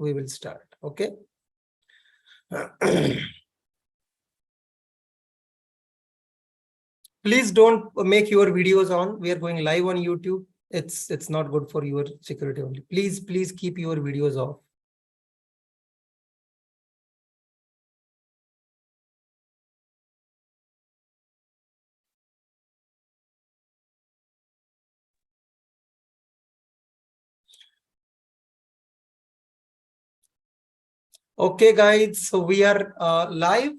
we will start. Okay. Please don't make your videos on. We are going live on YouTube. It's not good for your security only. Please keep your videos off. Okay, guys, so we are live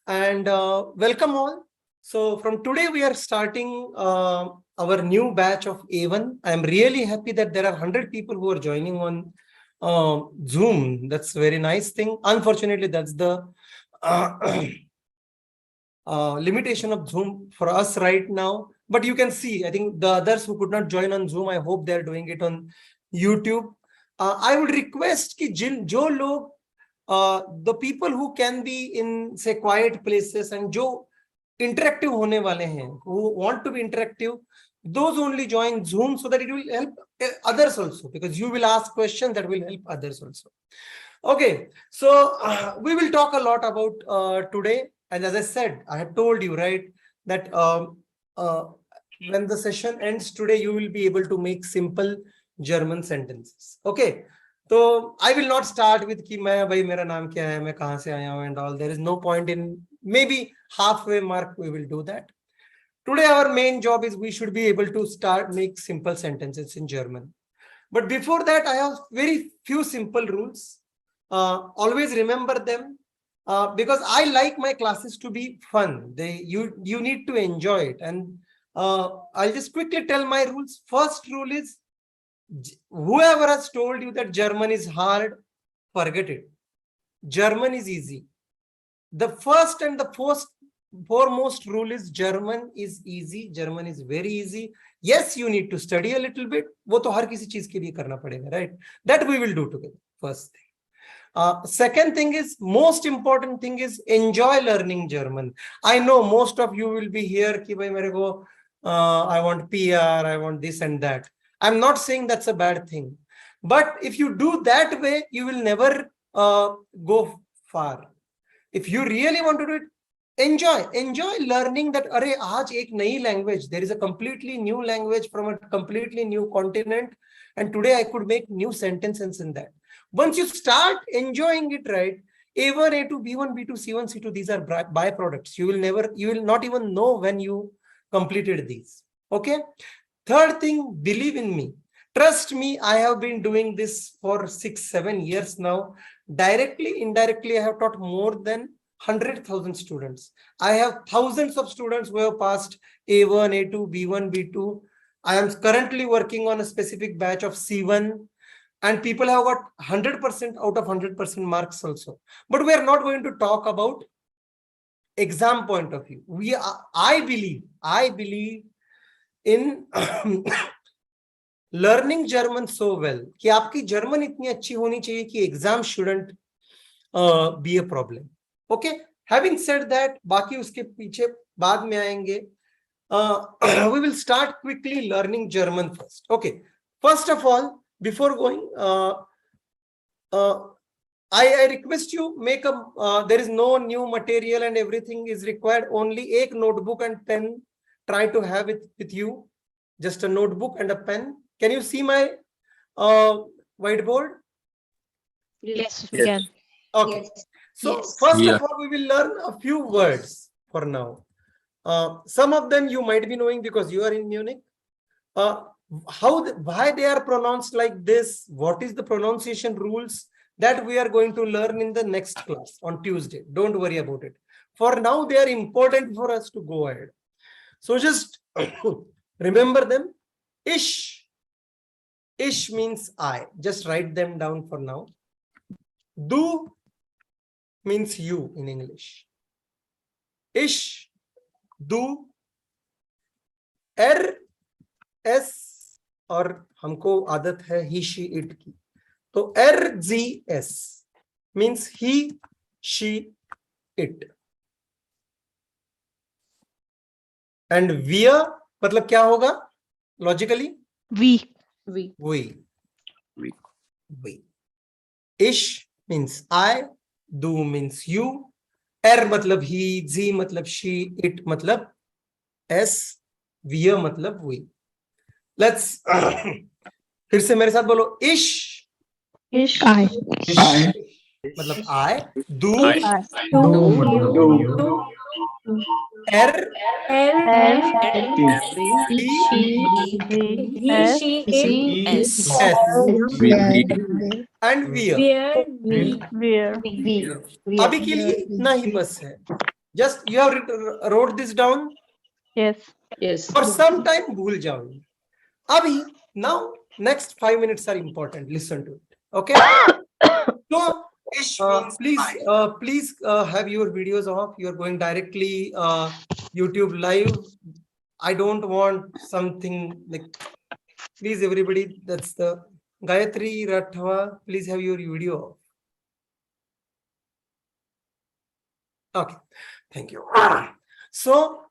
and welcome all. So from today, we are starting our new batch of A1. I'm really happy that there are 100 people who are joining on Zoom. That's a very nice thing. Unfortunately, that's the limitation of Zoom for us right now. But you can see, I think the others who could not join on Zoom, I hope they're doing it on YouTube. I would request कि जो लोग the people who can be in say quiet places and जो interactive होने वाले हैं, who want to be interactive, those only join Zoom so that it will help others also, because you will ask questions that will help others also. Okay, so we will talk a lot about today. And as I said, I have told you, right, that when the session ends today, you will be able to make simple German sentences. Okay. So I will not start with कि मैं भाई मेरा नाम क्या है, मैं कहाँ से आया हूँ and all. There is no point in, maybe halfway mark we will do that. Today our main job is we should be able to make simple sentences in German. But before that, I have very few simple rules. Always remember them because I like my classes to be fun. You need to enjoy it. And I'll just quickly tell my rules. First rule is, whoever has told you that German is hard, forget it. German is easy. The first and the foremost rule is German is easy. German is very easy. Yes, you need to study a little bit. वो तो हर किसी चीज के लिए करना पड़ेगा, right? That we will do together. First thing. Second thing is, most important thing is enjoy learning German. I know most of you will be here कि भाई मेरे को I want PR, I want this and that. I'm not saying that's a bad thing, but if you do that way, you will never go far. If you really want to do it, enjoy learning that अरे आज एक नई language, there is a completely new language from a completely new continent, and today I could make new sentences in that. Once you start enjoying it, right, A1, A2, B1, B2, C1, C2, these are byproducts. You will not even know when you completed these. Okay. Third thing, believe in me. Trust me, I have been doing this for 6-7 years now. Directly, indirectly, I have taught more than 100,000 students. I have thousands of students who have passed A1, A2, B1, B2. I am currently working on a specific batch of C1, and people have got 100% out of 100% marks also. But we are not going to talk about exam point of view. I believe in learning German so well कि आपकी German इतनी अच्छी होनी चाहिए कि exam shouldn't be a problem. Okay. Having said that, बाकी उसके पीछे बाद में आएंगे. We will start quickly learning German first. Okay. First of all, before going, I request you make there is no new material and everything is required. Only एक notebook and pen. Try to have it with you. Just a notebook and a pen. Can you see my whiteboard? Yes, we can. Okay. Yes. So Yes. first of all, we will learn a few words for now. Some of them you might be knowing because you are in Munich. Why they are pronounced like this? What is the pronunciation rules? That we are going to learn in the next class on Tuesday. Don't worry about it. For now, they are important for us to go ahead. So just remember them. Ish means I. Just write them down for now. Du means you in English. Ish, du, S, और हमको आदत है he, she, it की. तो RZS means he, she, it. And wir मतलब क्या होगा logically? We. We. Ish means I, do means you, er मतलब he, z मतलब she, it मतलब s, we मतलब we. Let's फिर से मेरे साथ बोलो. Ish I. मतलब I, do er She, s we, and we. where, अभी के लिए इतना ही बस है. Just you have wrote this down. yes, For some time भूल जाओगे. अभी now next 5 minutes are important. Listen to it. Okay. So please have your videos off. You are going directly YouTube live. I don't want something like. Please everybody. That's the Gayatri Rathwa. Please have your video off. Okay. Thank you. So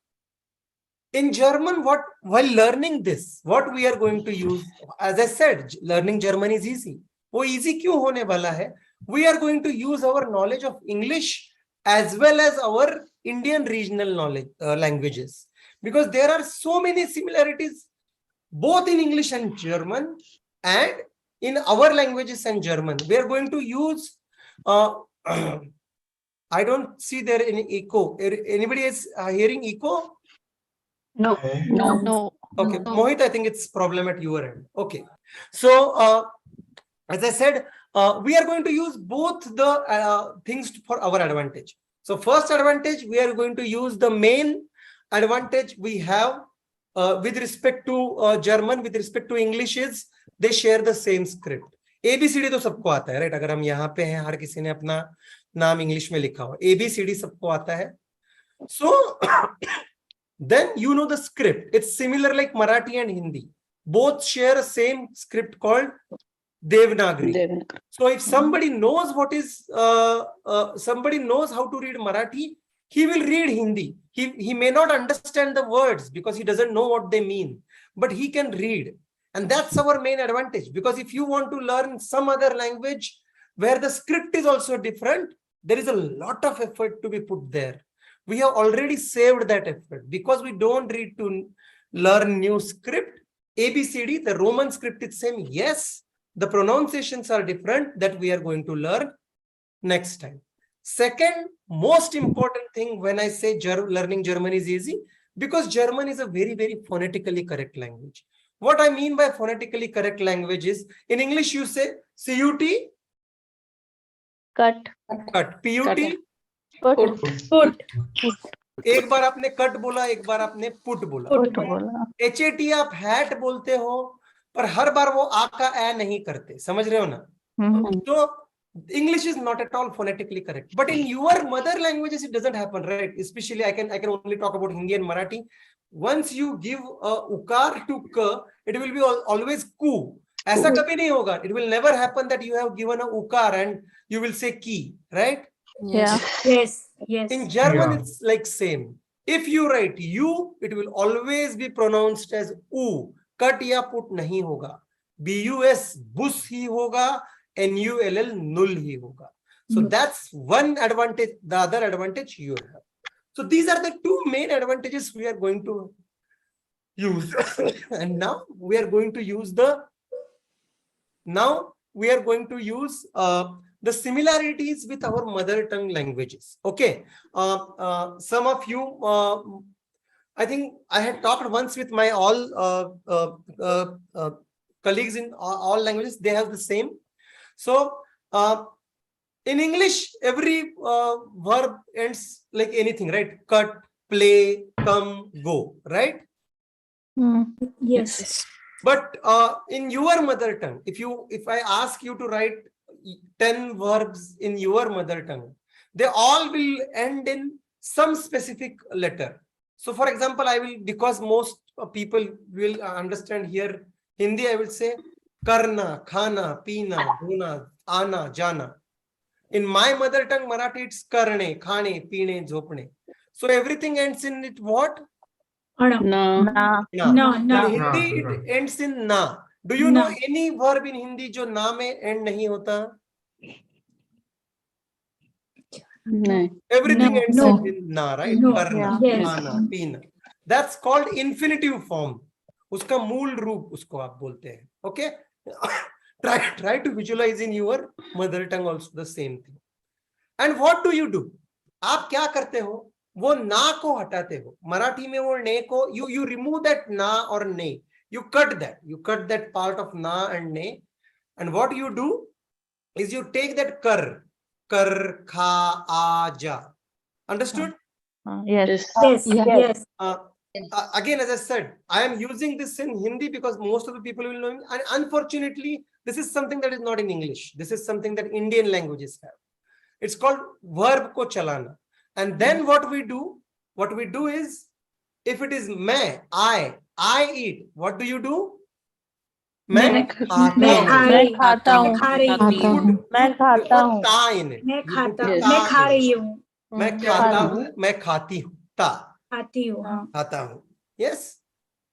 in German, while learning this, what we are going to use, as I said, learning German is easy. वो easy क्यों होने वाला है? We are going to use our knowledge of English as well as our Indian regional knowledge languages, because there are so many similarities both in English and German, and in our languages and German. We are going to use. I don't see there any echo. Anybody is hearing echo? no. Okay, Mohit, I think it's problem at your end. Okay, so as I said, we are going to use both the things for our advantage. So first advantage, we are going to use the main advantage we have with respect to German, with respect to English is they share the same script. ABCD तो सबको आता है, right? अगर हम यहाँ पे हैं, हर किसी ने अपना नाम इंग्लिश में लिखा हो. ABCD सबको आता है. So then you know the script. It's similar like Marathi and Hindi. Both share a same script called Devanagari. So if somebody knows what is, somebody knows how to read Marathi, he will read Hindi. He may not understand the words because he doesn't know what they mean, but he can read. And that's our main advantage, because if you want to learn some other language where the script is also different, there is a lot of effort to be put there. We have already saved that effort because we don't need to learn new script. ABCD, the Roman script is same. Yes, the pronunciations are different, that we are going to learn next time. Second most important thing when I say learning German is easy, because German is a very, very phonetically correct language. What I mean by phonetically correct language is, in English you say CUT, Cut, PUT. put, एक बार आपने cut बोला, एक बार आपने put बोला. HAT आप hat बोलते हो, पर हर बार वो आ का ए नहीं करते. समझ रहे हो ना? तो English is not at all phonetically correct, but in your mother languages it doesn't happen, right? Especially I can only talk about Hindi and Marathi. Once you give a ukar to k, it will be always ku. ऐसा कभी नहीं होगा. It will never happen that you have given a ukar and you will say ki, right? yeah, Yes. In German, it's like same. If you write u, it will always be pronounced as u. Cut या put नहीं होगा. BUS bus ही होगा. NULL null ही होगा. So that's one advantage. The other advantage you have. So these are the two main advantages we are going to use. And now we are going to use the similarities with our mother tongue languages. Okay. Some of you, I think I had talked once with my all colleagues in all languages. They have the same. So in English, every verb ends like anything, right? Cut, play, come, go, right? Yes. But in your mother tongue, if I ask you to write 10 verbs in your mother tongue, they all will end in some specific letter. So for example, I will, because most people will understand here Hindi, I will say karna, khana, pina, dhona, ana, jana. In my mother tongue Marathi, it's karne, khane, pine, jhopne. So everything ends in it what? No. na, No. In Hindi, it ends in na. Do you know any verb in Hindi जो ना में end नहीं होता? No. Everything No, ends no. in na, right? No. Karna, Yes. ana, pina. That's called infinitive form. उसका मूल रूप उसको आप बोलते हैं. Okay? Try to visualize in your mother tongue also the same thing. And what do you do? आप क्या करते हो? वो ना को हटाते हो. मराठी में वो ने को you remove that na or ne. You cut that part of na and ne. And what you do is you take that kar, kha, a, ja. Understood? Yes. Yes. Yes. Again, as I said, I am using this in Hindi because most of the people will know it. And unfortunately, this is something that is not in English. This is something that Indian languages have. It's called verb ko chalana. And then what we do is, if it is मैं, I eat, what do you do? मैं खाता हूँ. मैं खा रही हूँ. मैं खाता हूँ. ता in it. मैं You खाता put हूँ. ta मैं खा in it. रही हूँ. मैं खाता हूँ, मैं खाती हूँ. ता. खाती हूँ. हाँ. खाता हूँ. Yes.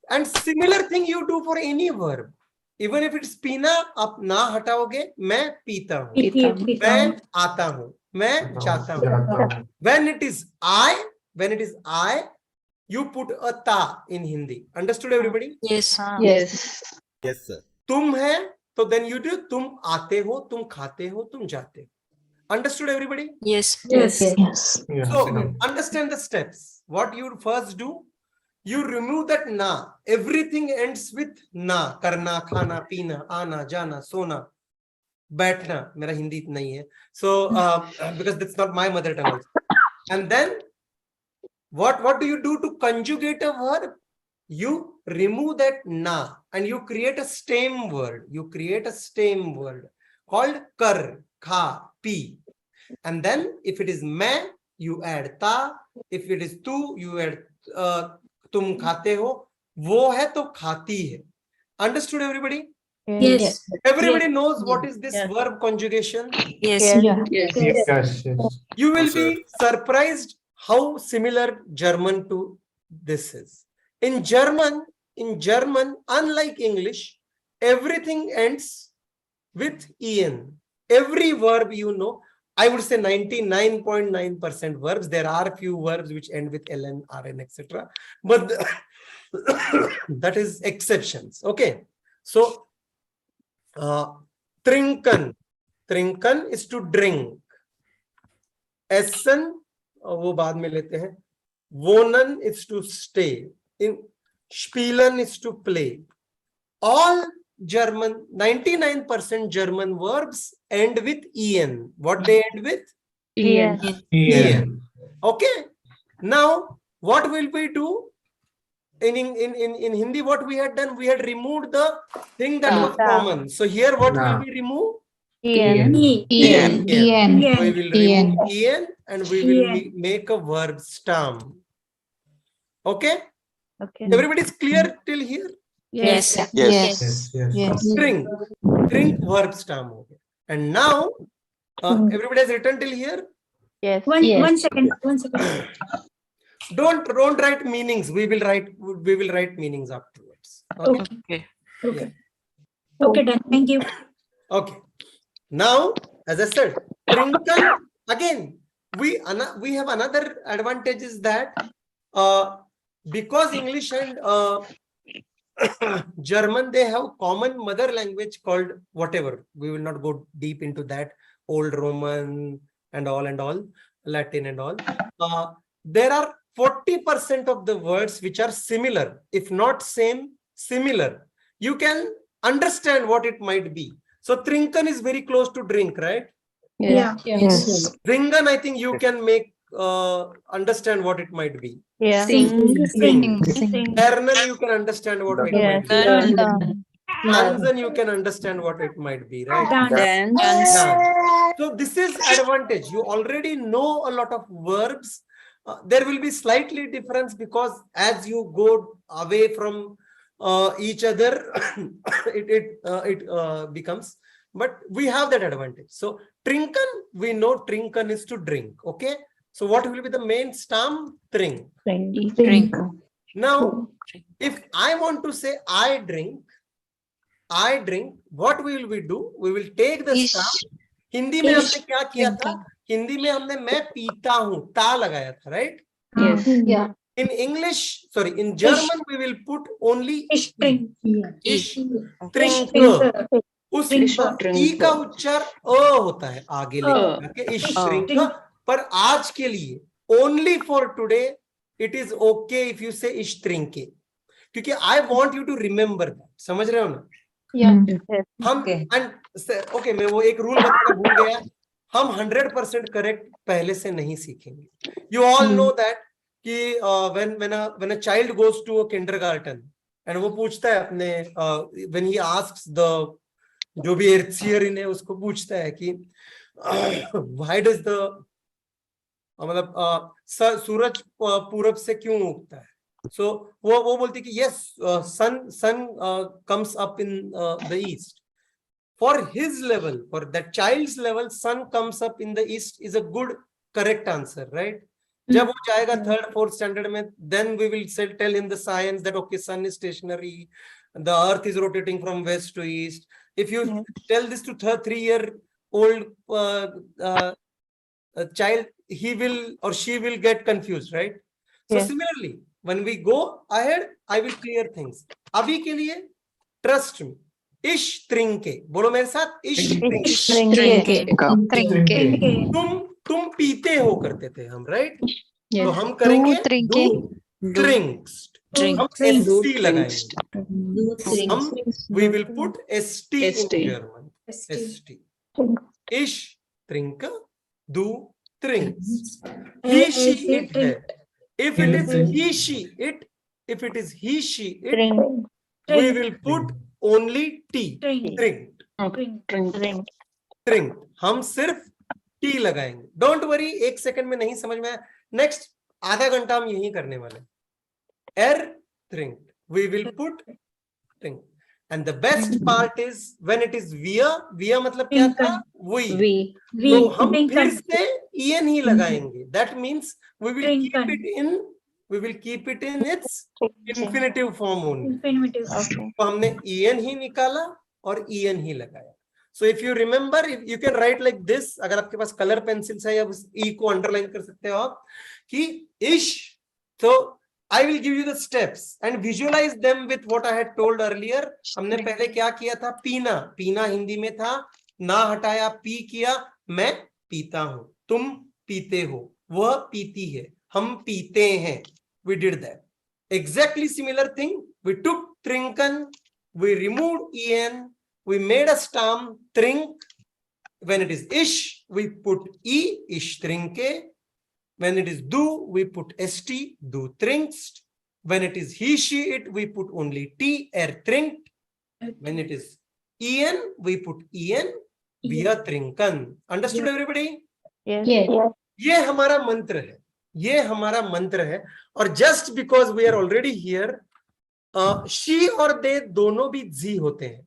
And similar thing you do for any verb. Even if it's पीना, आप ना हटाओगे, मैं पीता हूँ. पीता मैं हूँ. आता हूँ. मैं जाता हूँ. When it is I, you put a ta in Hindi. Understood, everybody? Yes. Yes. Yes, sir. तुम है, तो then you do तुम आते हो, तुम खाते हो, तुम जाते हो. Understood, everybody? Yes. Yes. So understand the steps. What you first do, you remove that na. Everything ends with na. Karna, khana, pina, ana, jana, sona, baithna. Mera Hindi nahi hai. So because that's not my mother tongue also. And then what do you do to conjugate a verb? You remove that na and you create a stem word. You create a stem word called kar, kha, pi. And then if it is मैं, you add ta. If it is tu, you add तुम खाते हो. वो है तो खाती है. Understood, everybody? Yes. Everybody knows what is this verb conjugation. Yes. Yes. You will No, sir. be surprised how similar German to this is. In German, unlike English, everything ends with en. Every verb you know, I would say 99.9% verbs. There are a few verbs which end with ln, rn, etc. But that is exceptions. Okay. So, trinken. Trinken is to drink. Essen, वो बाद में लेते हैं. Wohnen is to stay. In spielen is to play. All German, 99% German verbs end with en. What they end with? En. Okay. Now, what will we do? In Hindi, what we had done, we had removed the thing that was common. So here, what will we remove? En. E. En. En. We will remove en and we will make a verb stem. Okay? Okay. Everybody is clear till here? Yes. Yes. Drink verb stem. And now, everybody has written till here? Yes. One second. Don't write meanings. We will write meanings afterwards. Okay. Okay. Okay. Okay, done. Thank you. Okay. Now, as I said, trinken, again, we have another advantage is that because English and German, they have common mother language called whatever. We will not go deep into that. Old Roman and all, Latin and all. There are 40% of the words which are similar, if not same, similar. You can understand what it might be. So trinken is very close to drink, right? Yeah. Yes. Ringen, I think you can make understand what it might be. Yeah. Sing. Kernel, you can understand what it might be. Tanzen, you can understand what it might be, right? Dance. So this is advantage. You already know a lot of verbs. There will be slightly difference because as you go away from each other, it becomes. But we have that advantage. So trinken, we know trinken is to drink. Okay. So what will be the main stem? Trink. Drink. Now, if I want to say I drink, what will we do? We will take the stem. Hindi में हमने क्या किया था हिंदी में हमने मैं पीता हूं ता लगाया था, right? Yes. Yeah. In English, sorry, in German we will put only Ich trinke. ich Ich trinke. trinke. उस Trinke. ई का उच्चार अ होता है आगे लेकर के ich Ich trinke, trinke. पर आज के लिए only for today it is okay if you say ich trinke, क्योंकि I want you to remember that. समझ रहे हो ना? Yes. हम ओके मैं वो एक रूल बताना भूल गया, हम 100% करेक्ट पहले से नहीं सीखेंगे. You all know that कि when a child goes to a kindergarten and वो पूछता है अपने when he asks the जो भी एर्थियर है उसको पूछता है कि why does the मतलब सूरज पूरब से क्यों उगता है, so वो बोलती है कि yes, sun comes up in the east. For his level, for that child's level, sun comes up in the east is a good correct answer, right? जब वो जाएगा थर्ड फोर्थ स्टैंडर्ड में, then we will tell him the science that okay, sun is stationary, the earth is rotating from west to east. If you tell this to 3-year-old child, he will or she will get confused, right? So Yes. similarly, when we go ahead, I will clear things. अभी के लिए trust me. इश त्रिंके, बोलो मेरे साथ, इश त्रिंके. Trinke. तुम पीते हो करते थे हम, राइट? Yes. तो हम करेंगे Do trinke. do drinks. हम st लगाएंगे. हम we will put st in German. st. इश त्रिंके, do drinks. He she it है. If it is he she it, if it is he she it, Drink. we will put only t. Drink. Drink. हम सिर्फ T लगाएंगे. Don't worry, एक second में नहीं समझ में आया, नेक्स्ट आधा घंटा हम यही करने वाले. एर drink, we will put drink. And the best part is when it is via मतलब क्या था? we. तो हम फिर से en ही लगाएंगे. That means we will keep it in its infinitive form only. Infinitive. तो हमने en ही निकाला और en ही लगाया. So if you remember, if you can write like this, अगर आपके पास कलर पेंसिल्स है या उस e को अंडरलाइन कर सकते हो आप कि ish. So I will give you the steps and visualize them with what I had told earlier. हमने पहले क्या किया था? पीना. पीना हिंदी में था ना हटाया, पी किया. मैं पीता हूं, तुम पीते हो, वह पीती है, हम पीते हैं. We did that. Exactly similar thing. We took trinken, we removed en, we made a stem trink. When it is ish, we put e, ish trinke. When it is do, we put st, do trinkst. When it is he, she, it, we put only t, trinkt. When it is en, we put en, via trinken. Understood everybody? Yes. ये हमारा मंत्र है, ये हमारा मंत्र है. और just because we are already here, she और they दोनों भी z होते हैं.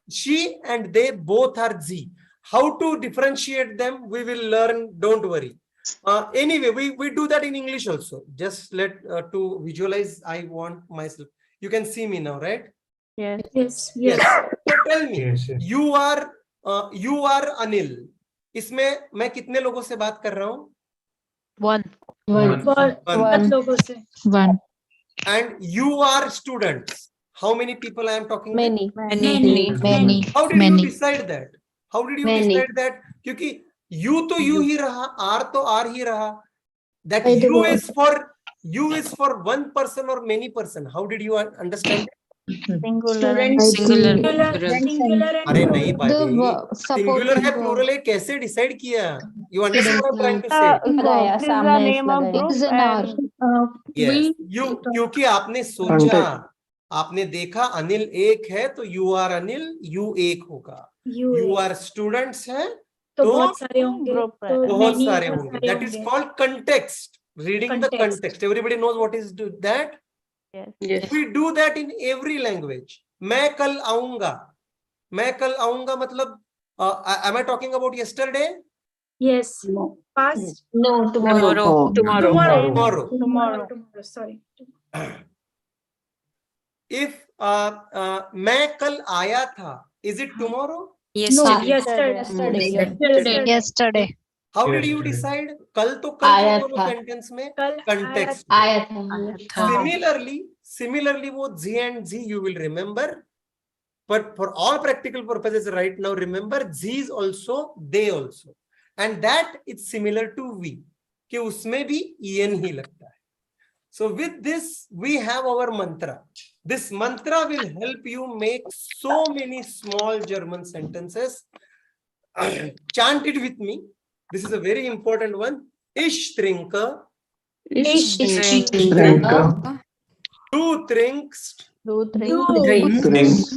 She and they both are z. How to differentiate them we will learn, don't worry. Anyway, we do that in English also. Just let to visualize, I want myself. You can see me now, right? Yes. Yes. So tell me, you are Anil. इसमें मैं कितने लोगों से बात कर रहा हूँ? One. लोगों से. One. And you are students. How many people I am talking with? Many. Many. How did Many. you decide that? How did you Many. decide that? क्योंकि you तो you ही रहा, R तो R ही रहा. That I don't you is for one person or many person. How did you understand? Singular. Singular. अरे नहीं भाई, The singular है, plural है, कैसे डिसाइड किया? You understand what I'm trying to say? लगाया, सामने S लगाया. X and R. Yes. क्योंकि आपने सोचा, आपने देखा अनिल एक है तो you are अनिल, you एक होगा. You are students है तो तो बहुत सारे होंगे. Group है. तो बहुत many सारे बहुत होंगे. सारे That is होंगे. called context. Reading the context. Everybody knows what is that? Yes. We do that in every language. मैं कल आऊंगा मतलब am I talking about yesterday? Yes. Past. No, Tomorrow. Tomorrow. Sorry. If मैं कल आया था, is it tomorrow? No, Yesterday. yesterday. Yesterday. How did Yes, you right. decide? कल तो कल आया जो बोलो था। सेंटेंस में कल context. आया था। Similarly, वो Z and Z you will remember. But for all practical purposes right now, remember Z is also they also, and that is similar to we. कि उसमें भी en ही लगता है. So with this we have our mantra. This mantra will help you make so many small German sentences. Chant it with me. This is a very important one. Ich trinke. Ich Trinke. Du trinkst. Du Du trinkst.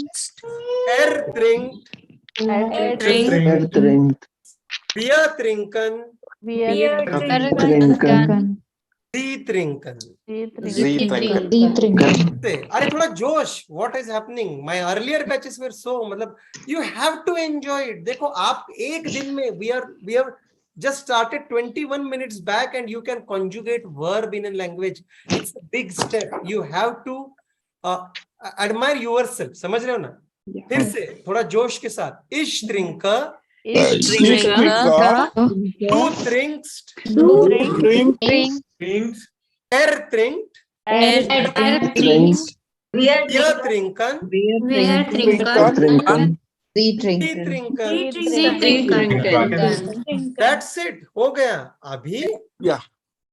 Trinkt. Trinkt. Wir trinken. Wir trinken. Sie trinken. trinken. अरे थोड़ा जोश. What is happening? My earlier batches were so मतलब you have to enjoy it. देखो आप एक दिन में we have just started 21 minutes back and you can conjugate verb in a language. It's a big step. You have to admire yourself. समझ रहे हो ना? फिर से थोड़ा जोश के साथ. Ich trinke. Du trinkst. Trinkt. Trinkt. Trinkt. Wir trinken. Trinken. Sie trinken. That's it. हो गया.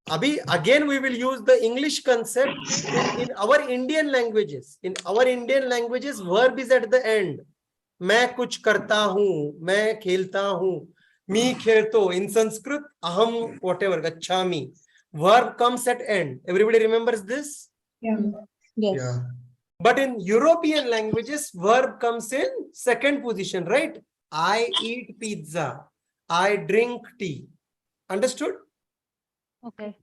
अभी again we will use the English concept in our Indian languages. In our Indian languages, verb is at the end. मैं कुछ करता हूँ, मैं खेलता हूँ. मी खेलतो. In Sanskrit, aham whatever, gachami. Verb comes at end. Everybody remembers this? Yeah. But in European languages, verb comes in second position, right? I eat pizza. I drink tea. Understood? Okay.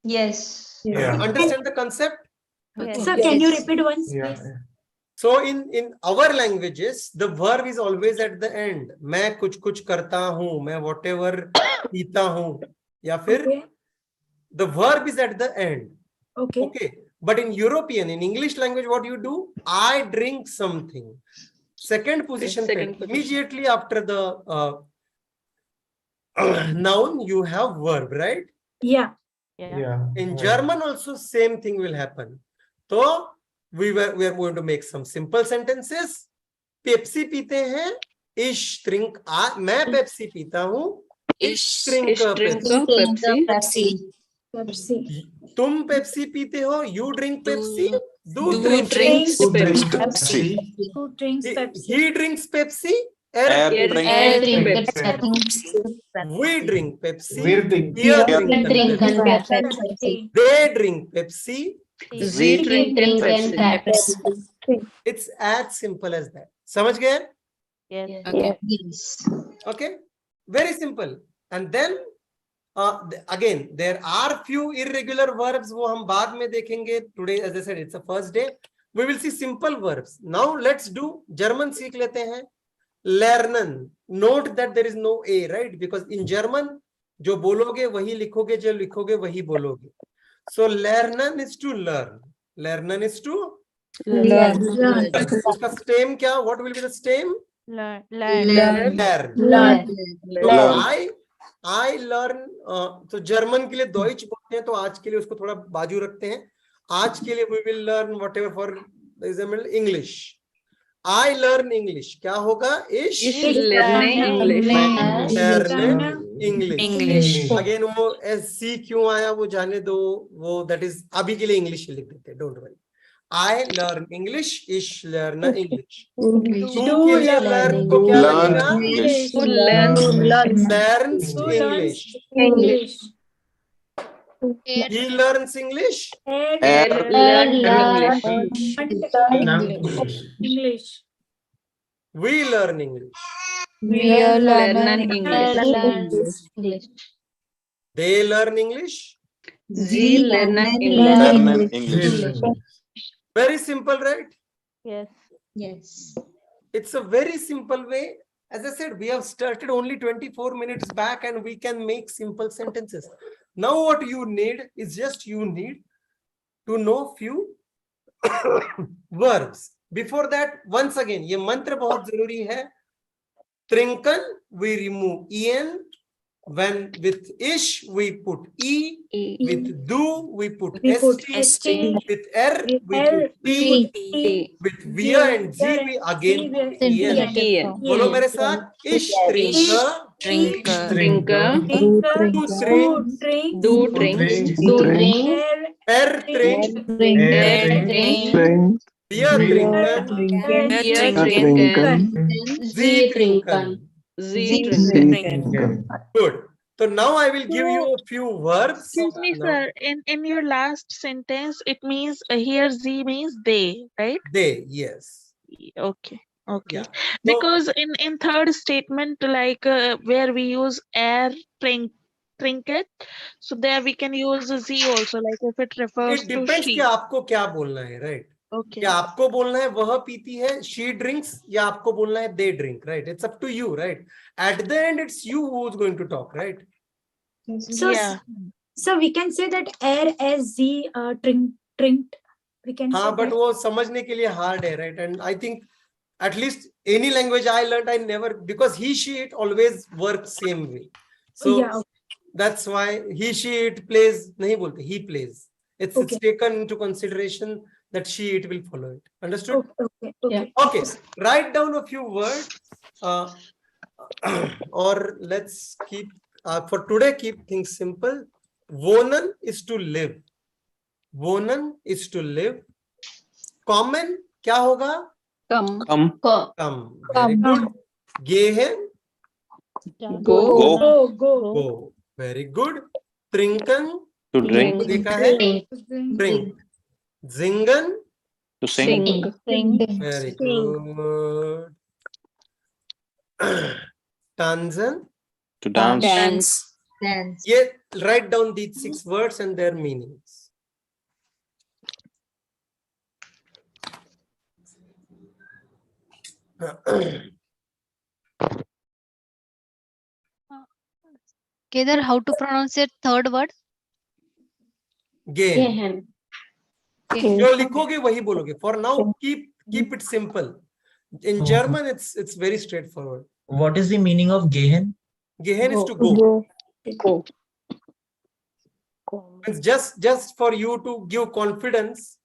Yes. Yeah. Understand the concept? Yes. Sir, can you repeat once, Yeah. please? So in our languages, the verb is always at the end. मैं कुछ करता हूँ, मैं whatever पीता हूँ, या फिर Okay. the verb is at the end. Okay. Okay. But in European, in English language, what you do? I drink something. Second position. Immediately after the noun, you have verb, right? Yeah. Yeah. In German also same thing will happen. So we are going to make some simple sentences. Pepsi पीते हैं. Ich drink. मैं Pepsi पीता हूँ. Ich trinke Pepsi. Pepsi. तुम Pepsi पीते हो. You drink Pepsi. Du drinks drinks Pepsi. Who drinks Pepsi? He drinks Pepsi. We drink Pepsi. Wir trinken. Ihr trinken Pepsi. Pepsi. They drink Pepsi. Sie trinken Pepsi. It's as simple as that. समझ गए? Yes. Okay, very simple. And then again there are few irregular verbs. वो हम बाद में देखेंगे. Today, as I said, it's the first day. We will see simple verbs. Now let's do German. सीख लेते हैं. Lernen. Note that there is no a, right? Because in German, जो बोलोगे वही लिखोगे, जो लिखोगे वही बोलोगे. So lernen is to learn. Lernen is to Learn. उसका stem क्या? What will be the stem? Learn. Learn. Learn. I learn. तो जर्मन के लिए Deutsch बोलते हैं, तो आज के लिए उसको थोड़ा बाजू रखते हैं. आज के लिए we will learn whatever for example English. I learn English. क्या होगा? Learn English. Again वो SC क्यों आया वो जाने दो. वो that is अभी के लिए English लिख देते हैं. Don't worry. I learn English. Ich learn English. तू के लिए learn को क्या लगेगा? Learns English. English. He learns English. English. We learn English. They learn English. Very simple, right? Yes. It's a very simple way. As I said, we have started only 24 minutes back and we can make simple sentences. Now what you need is just you need to know few verbs. Before that, once again, ये मंत्र बहुत जरूरी है. Trinken, we remove en. When with ish we put e, with do we put We put st, ST. with er With we L, put we t, put T. with via and z we again put en. बोलो मेरे साथ ish drinker, Drink. Drinker. do Do drink, drink. Do drink. er drink, Air drink. beer drinker, Drinken. z drinker. Drinken. Good. So now I will give you a few verbs. Excuse me, Now, sir. In your last sentence, it means here Z means they, right? they, yes. Okay. Okay. Yeah. So, Because in third statement, like where we use air trinket, so there we can use Z also, like if it refers it to depends कि she. आपको क्या बोलना है, right? Okay. क्या आपको बोलना है वह पीती है, she drinks, या आपको बोलना है they drink, right? It's up to you, right? At the end, it's you who's going to talk, right? So, Yeah. so we can say that air as Z drinked. We can say हाँ, but that. वो समझने के लिए hard है, right? And I think at least any language I learned, I never, because he, she, it always works same way. So Yeah. that's why he, she, it plays, नहीं बोलते, he plays. It's Okay. taken into consideration that she, it will follow it. Understood? Okay. Okay, write down a few words, or let's keep, for today, keep things simple. Wohnen is to live. Wohnen is to live. Common, क्या होगा? Come. Very good. Gehen, Go. go. Very good. Trinken, To drink. देखा है? Drink. Singen, To sing. very good. Tanzen, To dance. yeah, write down these 6 words and their meanings. Kedar, how to pronounce it third word? Gain. जो लिखोगे वही बोलोगे. For now, keep it simple. In German, it's very straightforward. What is the meaning of Gehen? Gehen is to go. It's just for you to give confidence.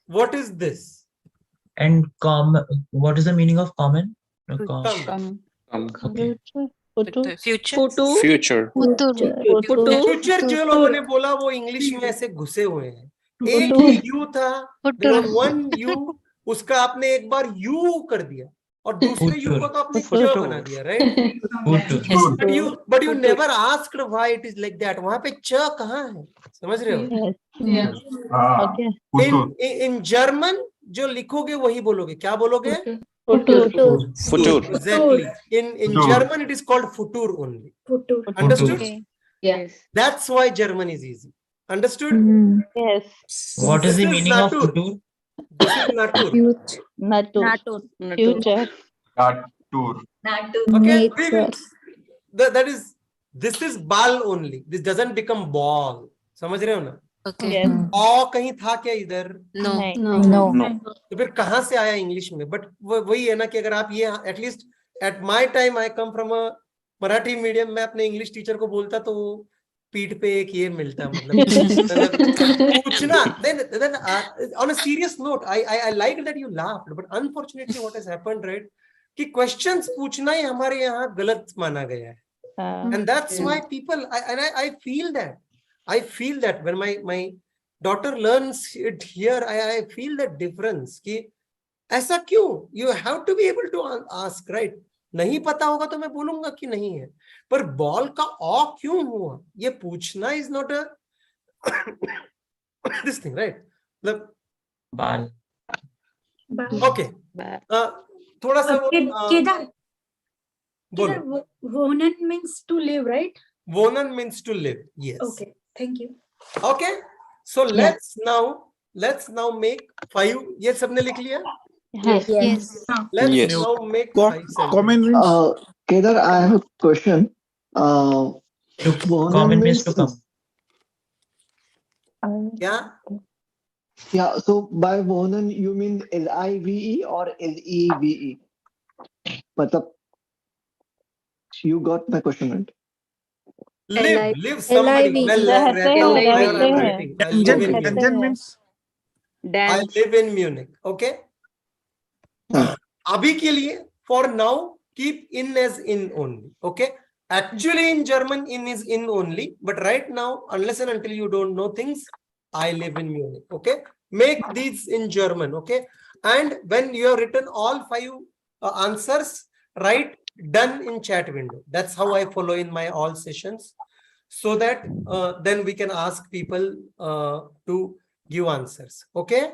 What is this? And what is the meaning of common? Come. Okay. Future. Future जो लोगों ने बोला वो English में ऐसे घुसे हुए हैं. एक यू था, वन यू, उसका आपने एक बार यू कर दिया और दूसरे यू को तो आपने च बना दिया, right? But you never asked why it is like that. वहां पे च कहाँ है, समझ रहे हो? इन जर्मन जो लिखोगे वही बोलोगे. क्या बोलोगे? Futur. Exactly. In German it is called futur only. Understood? Yes. That's why German is easy. Understood? What is the This is meaning of natur. futur? This is natur. Okay. That is, this is ball only. This doesn't become ball. समझ रहे हो ना? औ कहीं था क्या इधर? तो फिर कहाँ से आया इंग्लिश में? बट वही है ना कि अगर आप ये at least at my time I come from a Marathi medium में अपने इंग्लिश टीचर को बोलता तो पीठ पे एक ये मिलता, मतलब पूछना. then on a serious note, I like that you laughed, but unfortunately what has happened, right, कि questions पूछना ही हमारे यहाँ गलत माना गया है. And that's why people, I feel that when my daughter learns it here, I feel that difference कि ऐसा क्यों? You have to be able to ask, right? नहीं पता होगा तो मैं बोलूंगा कि नहीं है, पर बॉल का ऑ क्यों हुआ ये पूछना is not a this thing, right? मतलब Bal. okay. थोड़ा सा बोलो. Wohnen means to live, right? Wohnen means to live. Yes. Okay. Thank you. Okay. So let's now make 5. ये सबने लिख लिया? Yes. Let's Yes. now make 5 Common sentences. means Kedar, I have a question. Common means to come. Yeah. Yeah, so by Wohnen you mean Live or Leave? Matlab, you got my question, right? live somebody. Well, रहते हैं, रहते हैं। writing. I live in Munich. Tangent means I live in Munich. Okay. अभी के लिए, for now, keep in as in only. Okay. Actually, in German, in is in only. But right now, unless and until you don't know things, I live in Munich. Okay. Make these in German. Okay. And when you have written all 5 answers, write done in chat window. That's how I follow in my all sessions. So that then we can ask people to give answers. Okay.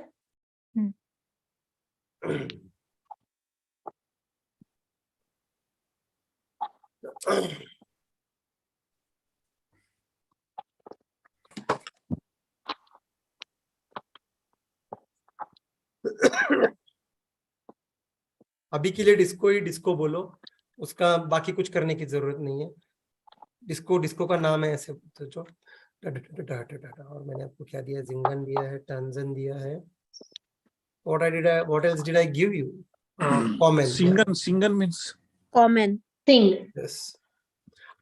अभी के लिए disco ही disco बोलो, उसका बाकी कुछ करने की जरूरत नहीं है। डिस्को डिस्को का नाम है ऐसे तो जो और मैंने आपको क्या दिया, जिंगन दिया है, टंजन दिया है। what else did I give you? Common. single means Common. Thing. Yes.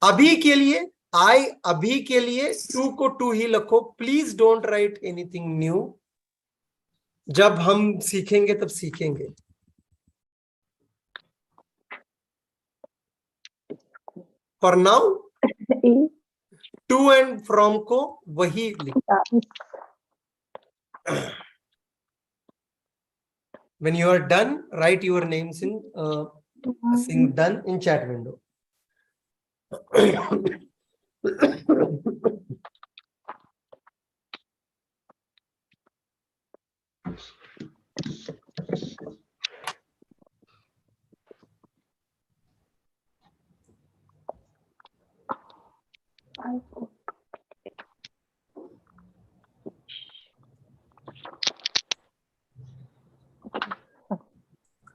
अभी के लिए अभी के लिए 2 को 2 ही लिखो, please don't write anything new. जब हम सीखेंगे तब सीखेंगे। For now to and from को वही लिखो। When you are done, write your names in saying done in chat window.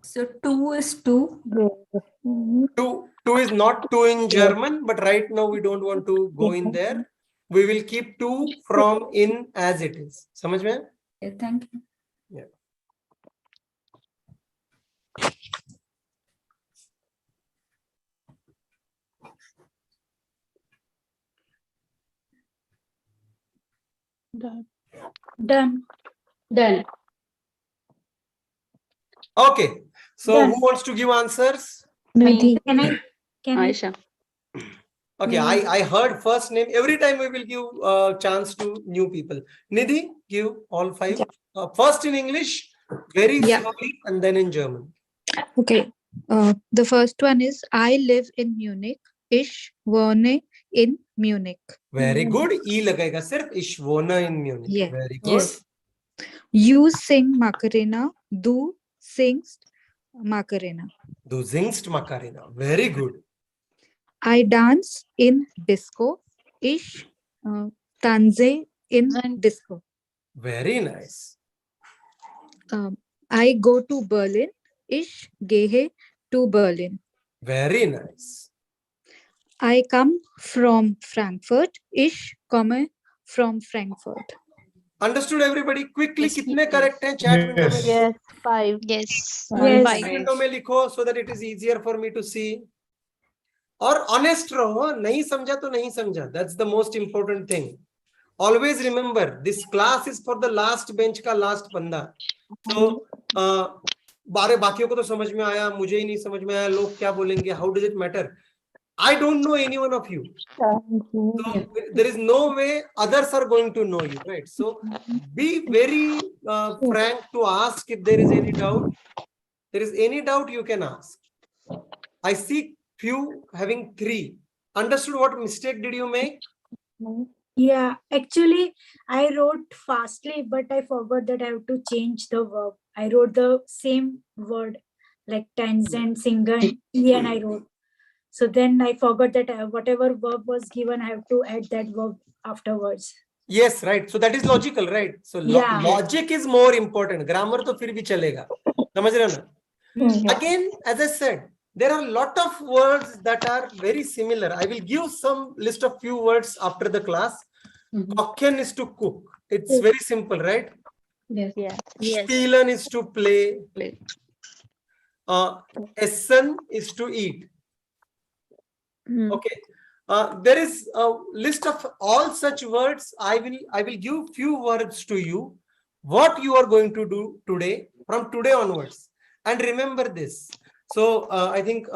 So 2 is 2. Two is not 2 in German, but right now we don't want to go in there. We will keep 2 from in as it is. समझ में? Okay, thank you. Yeah. Done. Done. Okay. So Done. who wants to give answers? Can I? Aisha. Okay, I heard first name. Every time we will give a chance to new people. Nidhi, give all 5. First in English, very slowly, and then in German. Okay. The first one is I live in Munich. Ich wohne in Munich. Very good. E lagayega sirf. Ich wohne in Munich. Yeah. Very good. Yes. You sing Macarena. Du singst Macarena. Du singst Macarena. Very good. I dance in disco. Ich tanze in disco. Very nice. I go to Berlin. Ich gehe to Berlin. Very nice. I come from Frankfurt. Ich komme from Frankfurt. Understood everybody? Quickly, कितने correct हैं? Chat window में Yes. 5. Yes. Yes. chat window में लिखो so that it is easier for me to see. और honest रहो, नहीं समझा तो नहीं समझा. That's the most important thing. Always remember, this class is for the last bench का last बंदा. So, बाकियों को तो समझ में आया, मुझे ही नहीं समझ में आया, लोग क्या बोलेंगे? How does it matter? I don't know any one of you. So there is no way others are going to know you, right? So be very frank to ask if there is any doubt. There is any doubt you can ask. I see few having 3. Understood what mistake did you make? Yeah, actually, I wrote fastly, but I forgot that I have to change the verb. I wrote the same word like tangent, singer, e, and I wrote. So then I forgot that whatever verb was given, I have to add that verb afterwards. Yes, right. So that is logical, right? So Yeah. logic is more important. Grammar तो फिर भी चलेगा. समझ रहे हो ना? Again, as I said, there are a lot of words that are very similar. I will give some list of few words after the class. Kochen is to cook. It's very simple, right? Yes. Spielen is to play. Essen is to eat. Okay. There is a list of all such words. I will give few words to you. What you are going to do today, from today onwards, and remember this. So I think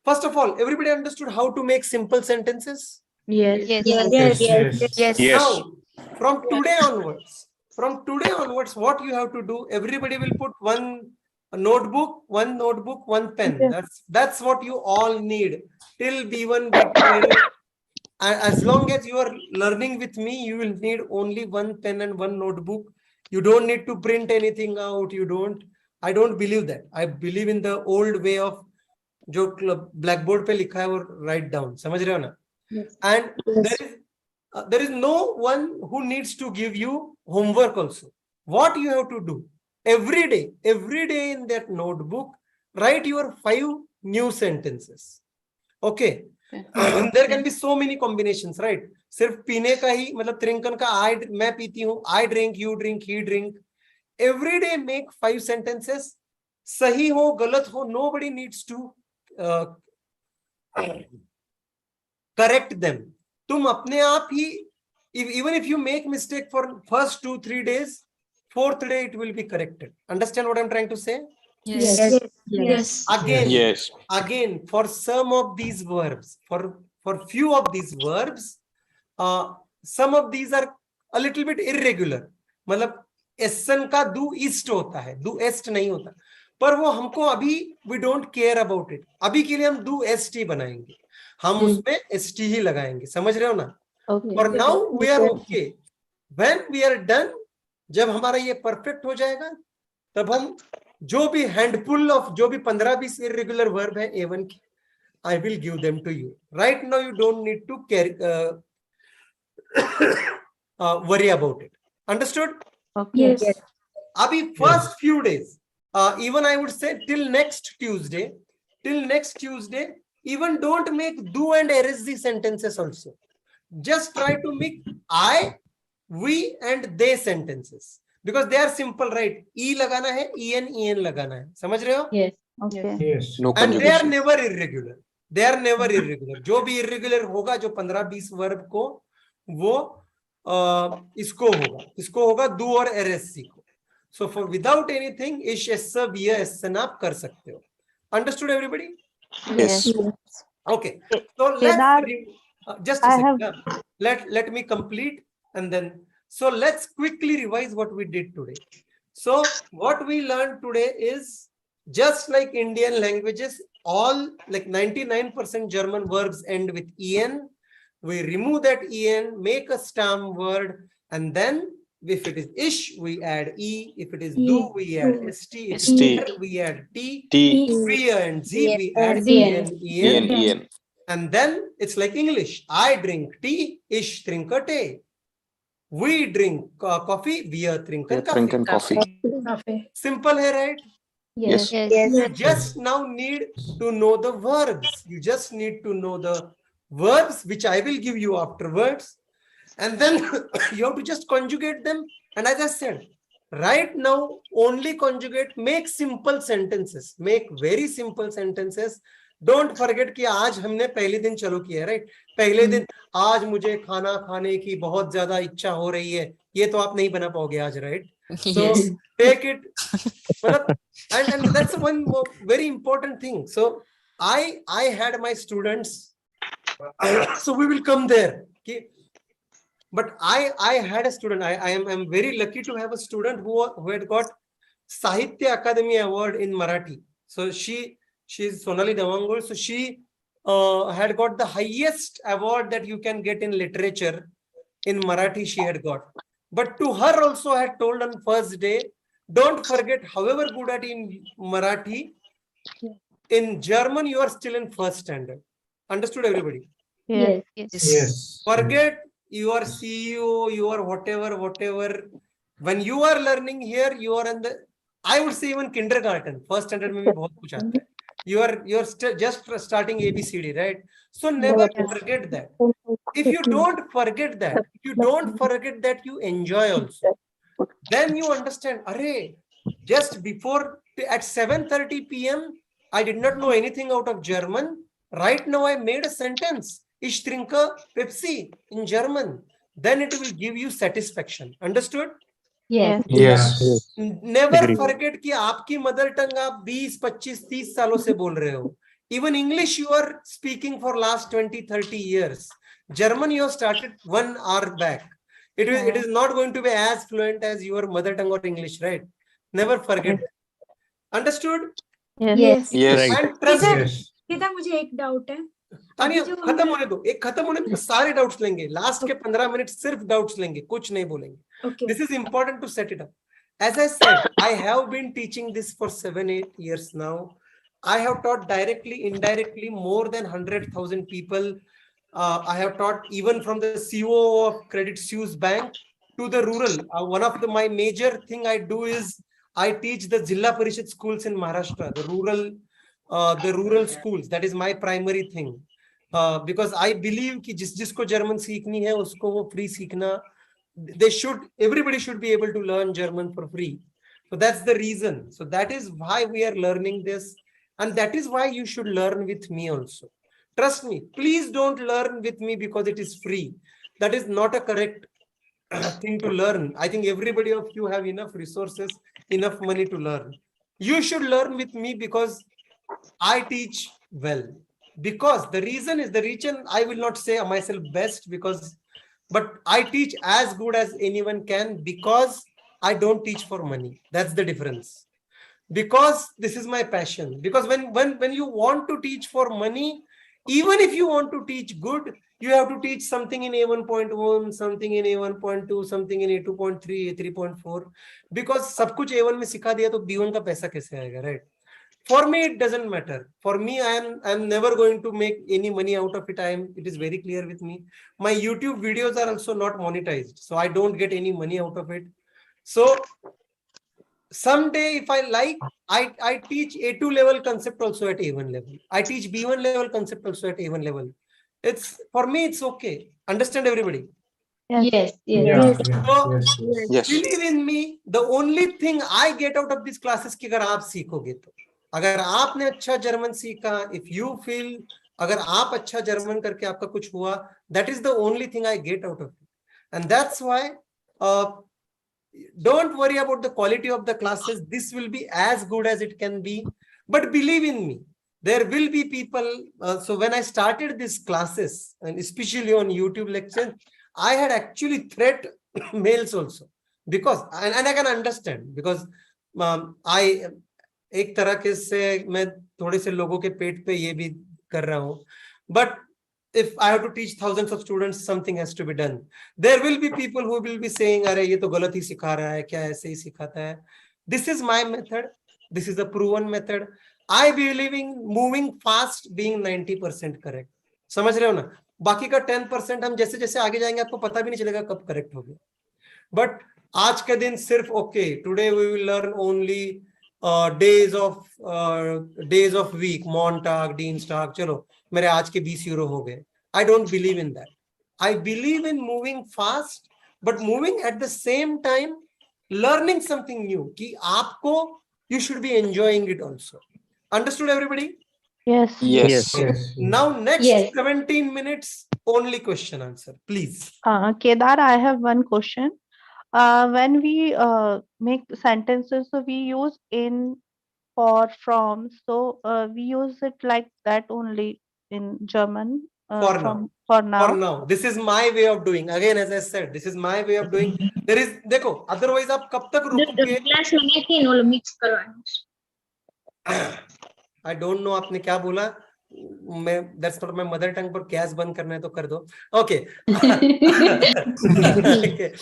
first of all, everybody understood how to make simple sentences. Yes. Yes. Yes. Yes. Now, from today onwards, what you have to do? Everybody will put one notebook, one pen. That's what you all need till B1, B2. As long as you are learning with me, you will need only one pen and one notebook. You don't need to print anything out. I don't believe that. I believe in the old way of जो blackboard पे लिखा है वो write down. समझ रहे हो ना? And there is no one who needs to give you homework also. What you have to do every day in that notebook, write your 5 new sentences. Okay. And there can be so many combinations, right? सिर्फ पीने का ही मतलब त्रिंकन का मैं पीती हूँ, I drink, you drink, he drink. Every day make 5 sentences. सही हो गलत हो, nobody needs to correct them. तुम अपने आप ही, even if you make mistake for first 2-3 days, 4th day it will be corrected. Understand what I'm trying to say? Yes. Again, Yes. again, for some of these verbs, for few of these verbs, some of these are a little bit irregular. मतलब एसन का do east होता है, do est नहीं होता. पर वो हमको अभी we don't care about it. अभी के लिए हम do st बनाएंगे. हम उसमें st ही लगाएंगे. समझ रहे हो ना? For now we are okay. When we are done, जब हमारा ये perfect हो जाएगा, तब हम जो भी handful of जो भी 15-20 irregular verb है A1 के, I will give them to you. Right now you don't need to worry about it. Understood? Yes. Abhi first few days, even I would say till next Tuesday, even don't make do and erase the sentences also. Just try to make I, we and they sentences. Because they are simple, right? E lagana hai, en lagana hai. Samajh rahe ho? Yes. Okay. Yes. No And they are conjugation. never irregular. They are never irregular. जो भी irregular होगा, जो 15-20 verb को, वो इसको होगा do और RSC को. So for without anything, ish, essa, via, essa आप कर सकते हो. Understood everybody? Yes. Okay. So let's just a second. Let me complete and then. So let's quickly revise what we did today. So what we learned today is just like Indian languages, all like 99% German verbs end with en. We remove that en, make a stem word, and then if it is ish, we add e. If it is do, we add st. If St. it is we add t. T. Free and z, we add En. en. And then it's like English. I drink tea, ish drink a tea. We drink coffee, we are drinking Drink coffee. and coffee. Simple hai, right? Yes. You just now need to know the verbs. You just need to know the verbs, which I will give you afterwards. And then you have to just conjugate them. And as I said, right now, only conjugate, make simple sentences, make very simple sentences. Don't forget कि आज हमने पहले दिन चालू किया है, right? पहले दिन आज मुझे खाना खाने की बहुत ज्यादा इच्छा हो रही है. ये तो आप नहीं बना पाओगे आज, right? So take it. And that's one more very important thing. So I had my students. So we will come there. Okay? But I had a student. I'm very lucky to have a student who had got Sahitya Akademi Award in Marathi. So she's Sonali Davangol. So she had got the highest award that you can get in literature in Marathi. She had got. But to her also I had told on first day, don't forget, however good at in Marathi, in German you are still in first standard. Understood everybody? Yes. Forget your CEO, your whatever. When you are learning here, you are in the, I would say even kindergarten. First standard mein bhi bahut kuch aata hai. You're just starting ABCD, right? So never forget that. If you don't forget that, you enjoy also. Then you understand, array, just before at 7:30 p.m. I did not know anything out of German. Right now I made a sentence. ich trinke Pepsi in German, then it will give you satisfaction. Understood? Yes. Yes. Never Agree. forget कि आपकी mother tongue आप 20, 25, 30 सालों से बोल रहे हो. Even English you are speaking for last 20, 30 years. German you have started 1 hour back. It is not going to be as fluent as your mother tongue or English, right? Never forget. Understood? Yes. Yes. And trust me. Kedar मुझे एक doubt है. तानिया अभी जो खत्म हमने- होने दो. एक खत्म होने में सारे डाउट्स लेंगे. लास्ट के 15 मिनट सिर्फ डाउट्स लेंगे, कुछ नहीं बोलेंगे. Okay. This is important to set it up. As I said, I have been teaching this for 7-8 years now. I have taught directly, indirectly more than 100,000 people. I have taught even from the CEO of Credit Suisse Bank to the rural. One of my major thing I do is I teach the Jilla Parishad schools in Maharashtra, the rural schools. That is my primary thing. Because I believe कि जिसको German सीखनी है उसको वो free सीखना. Everybody should be able to learn German for free. So that's the reason. So that is why we are learning this. And that is why you should learn with me also. Trust me, please don't learn with me because it is free. That is not a correct thing to learn. I think everybody of you have enough resources, enough money to learn. You should learn with me because I teach well. Because the reason I will not say myself best but I teach as good as anyone can because I don't teach for money. That's the difference. Because this is my passion. Because when you want to teach for money, even if you want to teach good, you have to teach something in A1.1, something in A1.2, something in A2.3, A3.4. Because सब कुछ A1 में सिखा दिया तो B1 का पैसा कैसे आएगा, right? For me, it doesn't matter. For me, I am never going to make any money out of it. It is very clear with me. My YouTube videos are also not monetized, so I don't get any money out of it. So someday, if I like, I teach A2 level concept also at A1 level. I teach B1 level concept also at A1 level. For me, it's okay. Understand everybody? Yes. So Yes. believe in me. The only thing I get out of these classes कि अगर आप सीखोगे तो, अगर आपने अच्छा German सीखा, if you feel, अगर आप अच्छा जर्मन करके आपका कुछ हुआ, that is the only thing I get out of it. And that's why don't worry about the quality of the classes. This will be as good as it can be. But believe in me, there will be people. So when I started these classes, and especially on YouTube lecture, I had actually threat mails also. Because, and I can understand, because I एक तरह के से मैं थोड़े से लोगों के पेट पे ये भी कर रहा हूँ. But if I have to teach thousands of students, something has to be done. There will be people who will be saying, अरे ये तो गलत ही सिखा रहा है, क्या ऐसे ही सिखाता है. This is my method. This is a proven method. I believe in moving fast being 90% correct. समझ रहे हो ना? बाकी का 10% हम जैसे जैसे आगे जाएंगे आपको पता भी नहीं चलेगा कब करेक्ट हो गया. But आज के दिन सिर्फ okay, today we will learn only days of week, Montag, Dienstag, चलो मेरे आज के 20 यूरो हो गए. I don't believe in that. I believe in moving fast, but moving at the same time, learning something new. कि आपको, you should be enjoying it also. Understood everybody? Yes. Now next Yes. 17 minutes, only question answer, please. Kedar, I have one question. When we make sentences, so we use in, for, from. So we use it like that only in German. For now. For now. For now, this is my way of doing. Again, as I said, this is my way of doing. There is, देखो, otherwise आप कब तक रुकोगे? I don't know आपने क्या बोला. That's not my mother tongue, पर gas बंद करना है तो कर दो. Okay. Okay.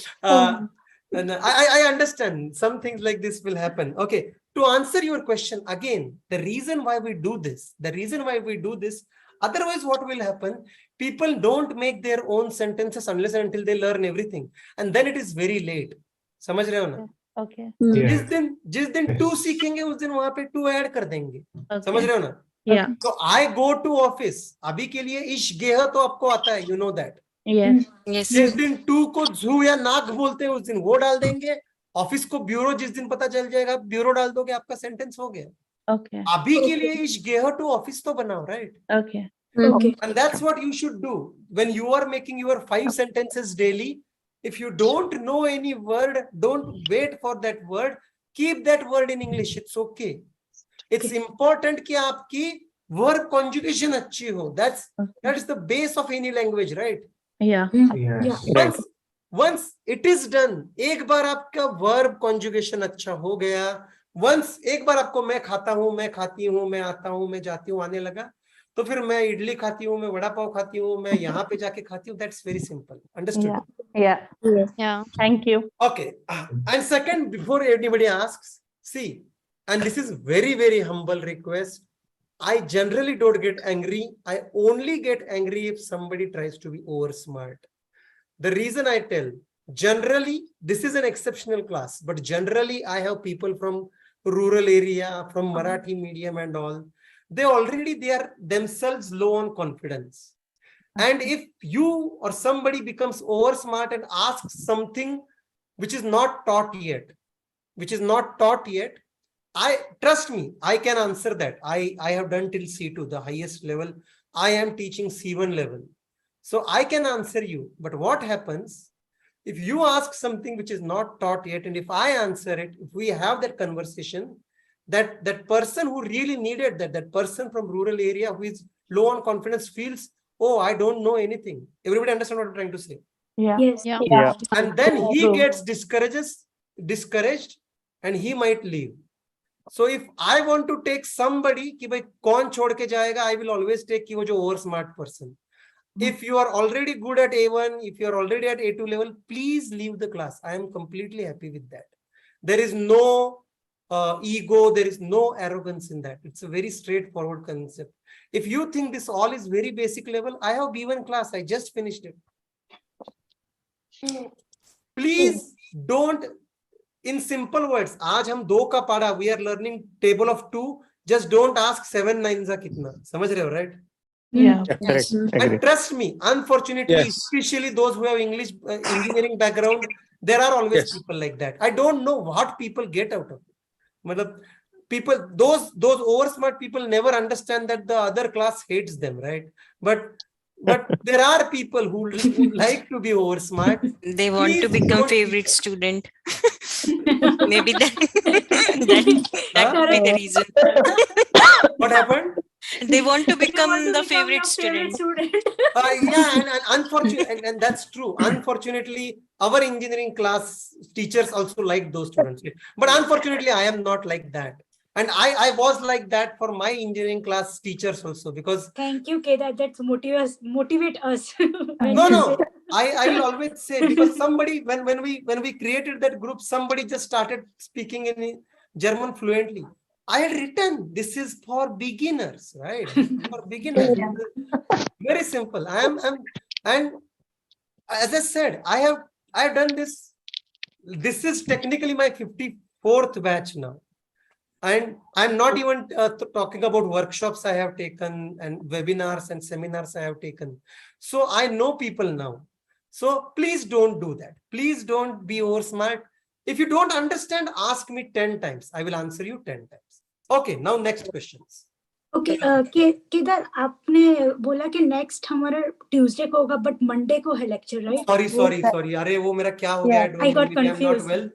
And I understand some things like this will happen. Okay. To answer your question again, the reason why we do this, otherwise what will happen? People don't make their own sentences unless and until they learn everything. And then it is very late. समझ रहे हो ना? Okay. जिस दिन 2 सीखेंगे उस दिन वहां पे 2 ऐड कर देंगे. समझ Okay. रहे हो ना? Yeah. So I go to office. अभी के लिए इश गेह तो आपको आता है, you know that. Yes. जिस दिन 2 को झू या नाक बोलते हैं उस दिन वो डाल देंगे. ऑफिस को ब्यूरो जिस दिन पता चल जाएगा ब्यूरो डाल दोगे, आपका सेंटेंस हो गया. Okay. अभी के लिए इश गेह टू ऑफिस तो बनाओ, right? Okay. Okay. And that's what you should do. When you are making your 5 sentences daily, if you don't know any word, don't wait for that word. Keep that word in English. It's okay. It's important कि आपकी verb conjugation अच्छी हो. That is the base of any language, right? Yeah. Yeah. Once it is done, एक बार आपका verb conjugation अच्छा हो गया, once एक बार आपको मैं खाता हूँ, मैं खाती हूँ, मैं आता हूँ, मैं जाती हूँ आने लगा, तो फिर मैं इडली खाती हूँ, मैं वड़ा पाव खाती हूँ, मैं यहाँ पे जाके खाती हूँ. That's very simple. Understood? Yeah. Yeah. Thank you. Okay. And second, before anybody asks, see, and this is very, very humble request. I generally don't get angry. I only get angry if somebody tries to be over smart. The reason I tell, generally, this is an exceptional class, but generally I have people from rural area, from Marathi medium and all. They are themselves low on confidence. And if you or somebody becomes over smart and asks something which is not taught yet, I trust me, I can answer that. I have done till C2, the highest level. I am teaching C1 level. So I can answer you. But what happens if you ask something which is not taught yet, and if I answer it, if we have that conversation, that person who really needed that person from rural area who is low on confidence feels, oh, I don't know anything. Everybody understand what I'm trying to say? Yeah. Yes. Yeah. Yeah. And then he True. gets discouraged and he might leave. So if I want to take somebody कि भाई कौन छोड़ के जाएगा, I will always take कि वो जो over smart person. If you are already good at A1, if you are already at A2 level, please leave the class. I am completely happy with that. There is no ego, there is no arrogance in that. It's a very straightforward concept. If you think this all is very basic level, I have B1 class. I just finished it. Please don't, in simple words, आज हम 2 का पढ़ा, we are learning table of 2. Just don't ask 7 9 का कितना. समझ रहे हो, right? Yeah. Correct. Agree. And trust me, unfortunately, Yes. especially those who have English engineering background, there are always Yes. people like that. I don't know what people get out of it. Matlab, people, those over smart people never understand that the other class hates them, right? But there are people who like to be over smart. They want to Please become don't- favorite student. Maybe that could be the reason. What happened? They want to They become want to the become favorite your student. Yeah, and unfortunately, and that's true. Unfortunately, our engineering class teachers also like those students. But unfortunately, I am not like that. And I was like that for my engineering class teachers also, because Thank you, Kedar. That's motivate us. When no, you no, say- I will always say, because somebody, when we created that group, somebody just started speaking in German fluently. I had written, this is for beginners, right? For beginners. Very simple. And as I said, I have done this. This is technically my 54th batch now. And I'm not even talking about workshops I have taken and webinars and seminars I have taken. So I know people now. So please don't do that. Please don't be over smart. If you don't understand, ask me 10 times. I will answer you 10 times. Okay, now next questions. Okay Kedar आपने बोला कि next हमारा Tuesday को होगा but Monday को है lecture right sorry अरे वो मेरा क्या हो गया, I got confused. Well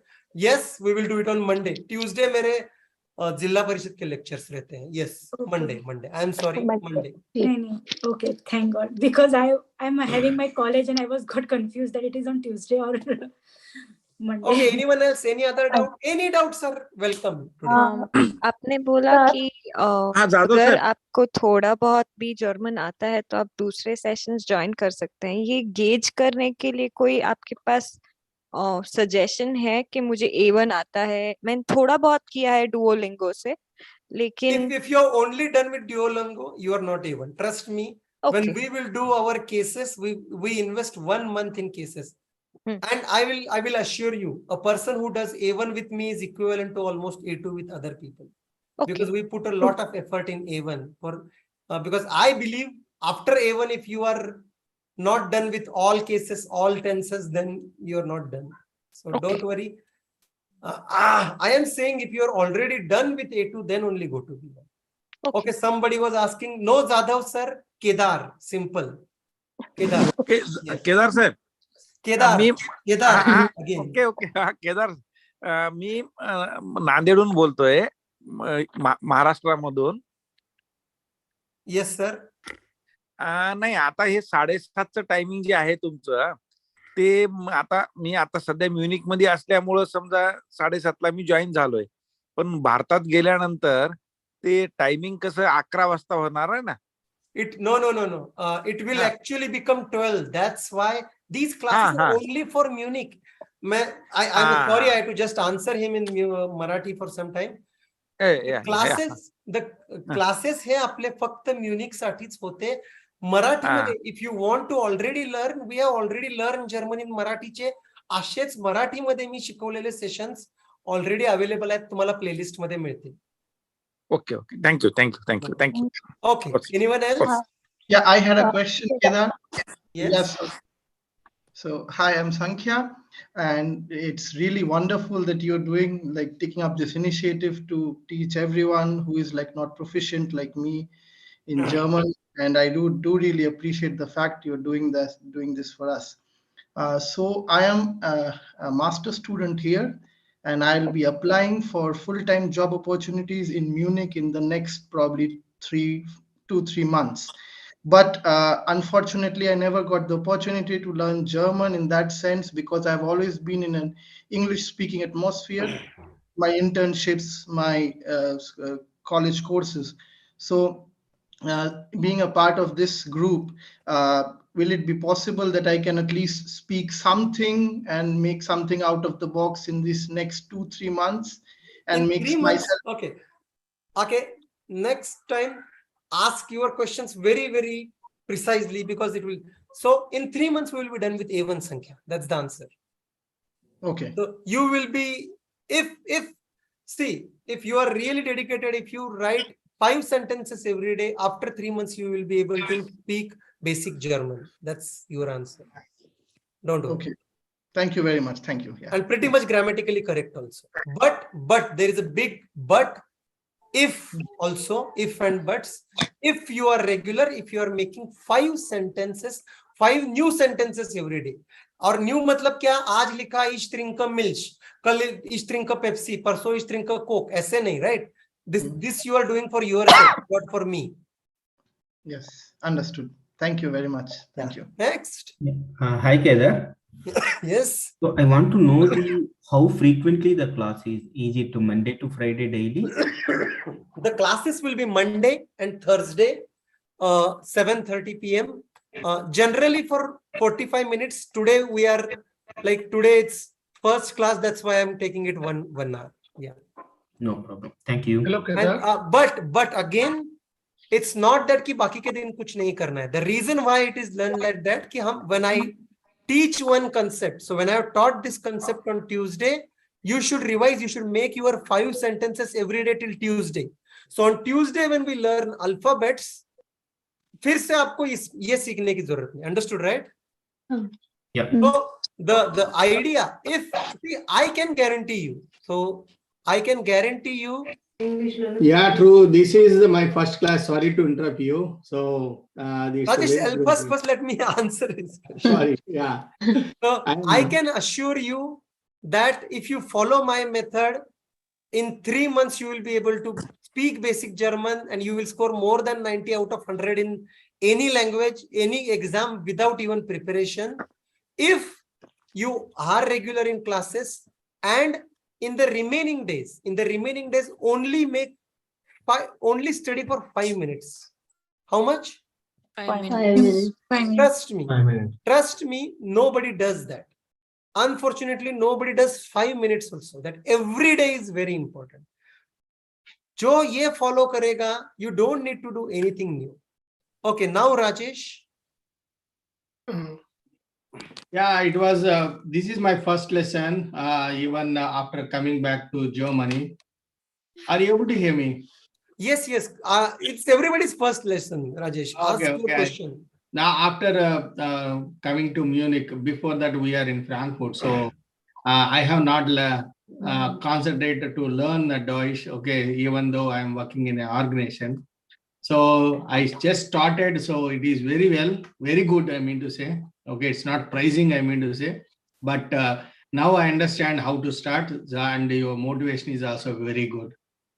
yes we will do it on Monday. Tuesday मेरे जिला परिषद के लेक्चर्स रहते हैं. Yes Monday I am sorry Monday. नहीं okay thank God because I am having my college and I was got confused that it is on Tuesday और Monday. Okay, anyone else, any other doubt? Any doubts are welcome today. आपने बोला कि अगर आपको थोड़ा बहुत भी German आता है तो आप दूसरे सेशंस ज्वाइन कर सकते हैं. ये गेज करने के लिए कोई आपके पास सजेशन है कि मुझे A1 आता है? मैंने थोड़ा बहुत किया है डुओलिंगो से, लेकिन if you are only done with Duolingo, you are not A1. Trust me. Okay. When we will do our cases, we invest 1 month in cases. And I will assure you, a person who does A1 with me is equivalent to almost A2 with other people. Okay. Because we put a lot of effort in A1 for because I believe after A1, if you are not done with all cases, all tenses, then you are not done. So don't worry. I am saying if you are already done with A2, then only go to B1. Okay, somebody was asking, no Jadhav sir, Kedar, simple. Kedar. Okay, Yes. Kedar sir. Kedar. Me Kedar. Again. Okay okay हा केदार मी नांदेडहून बोलतोय महाराष्ट्रामधून. Yes, sir. नाही आता हे 7:30चं timing जे आहे तुमचं ते मी आता सध्या Munich मध्ये असल्यामुळं समजा 7:30ला मी जॉईन झालोय, पण भारतात गेल्यानंतर ते टायमिंग कसं 11 वाजता होणार आहे ना. No. It will actually become 12. That's why these classes are only for Munich. I'm sorry, I had to just answer him in Marathi for some time. The classes हे आपले फक्त म्युनिक साठीच होते. मराठीमध्ये if you want to already learn, we have already learned German in मराठीचे असेच मराठीमध्ये मी शिकवलेले sessions already available आहेत, तुम्हाला प्लेलिस्ट मध्ये मिळतील. Okay. Thank you. Okay. Anyone else? Yeah, I had a question, Kedar. Yes. So, hi, I'm Sankhya, and it's really wonderful that you're taking up this initiative to teach everyone who is not proficient like me in German, and I do really appreciate the fact you're doing this for us. So I am a master student here, and I'll be applying for full-time job opportunities in Munich in the next probably 2-3 months. But unfortunately, I never got the opportunity to learn German in that sense because I've always been in an English-speaking atmosphere, my internships, my college courses. So being a part of this group, will it be possible that I can at least speak something and make something out of the box in these next 2-3 months and make myself? Okay. Next time, ask your questions very, very precisely because it will. So in 3 months, we will be done with A1 Sankhya. That's the answer. Okay. So you will be, if you are really dedicated, if you write 5 sentences every day, after 3 months, you will be able to speak basic German. That's your answer. Don't do Okay. Thank you very much. Thank you. Yeah. And pretty much grammatically correct also. But there is a big but. If and buts. If you are regular, if you are making 5 new sentences every day. और new मतलब क्या? आज लिखा इस drink milk, कल इस drink Pepsi, परसों इस drink कोक, ऐसे नहीं, right? This you are doing for yourself, not for me. Yes, understood. Thank you very much. Thank you. Next. Hi, Kedar. Yes. So I want to know how frequently the class is. Is it Monday to Friday daily? The classes will be Monday and Thursday, 7:30 p.m. Generally for 45 minutes. Today it's first class. That's why I'm taking it one hour. Yeah. No problem. Thank you. Hello, Kedar. But again, it's not that कि बाकी के दिन कुछ नहीं करना है. The reason why it is learned like that कि when I teach one concept. So when I have taught this concept on Tuesday, you should revise, you should make your 5 sentences every day till Tuesday. So on Tuesday, when we learn alphabets, फिर से आपको ये सीखने की जरूरत नहीं. Understood, right? Yeah. So the idea, I can guarantee you. So I can guarantee you. Yeah, true. This is my first class. Sorry to interrupt you. So, Rajesh, first let me answer this question. Sorry. Yeah. So I can assure you that if you follow my method, in 3 months you will be able to speak basic German and you will score more than 90 out of 100 in any language, any exam without even preparation. If you are regular in classes and in the remaining days, only study for 5 minutes. How much? 5 minutes. 5 minutes. Trust me, nobody does that. Unfortunately, nobody does 5 minutes also. That every day is very important. जो ये follow करेगा, you don't need to do anything new. Okay, now Rajesh. Yeah, it was. This is my first lesson. Even after coming back to Germany, are you able to hear me? Yes. It's everybody's first lesson, Rajesh. Ask your question. Now, after coming to Munich, before that we are in Frankfurt, so I have not concentrated to learn Deutsch. Okay, even though I am working in an organization, So I just started, so it is very well, very good, I mean to say. Okay, it's not pricing, I mean to say, but now I understand how to start, and your motivation is also very good.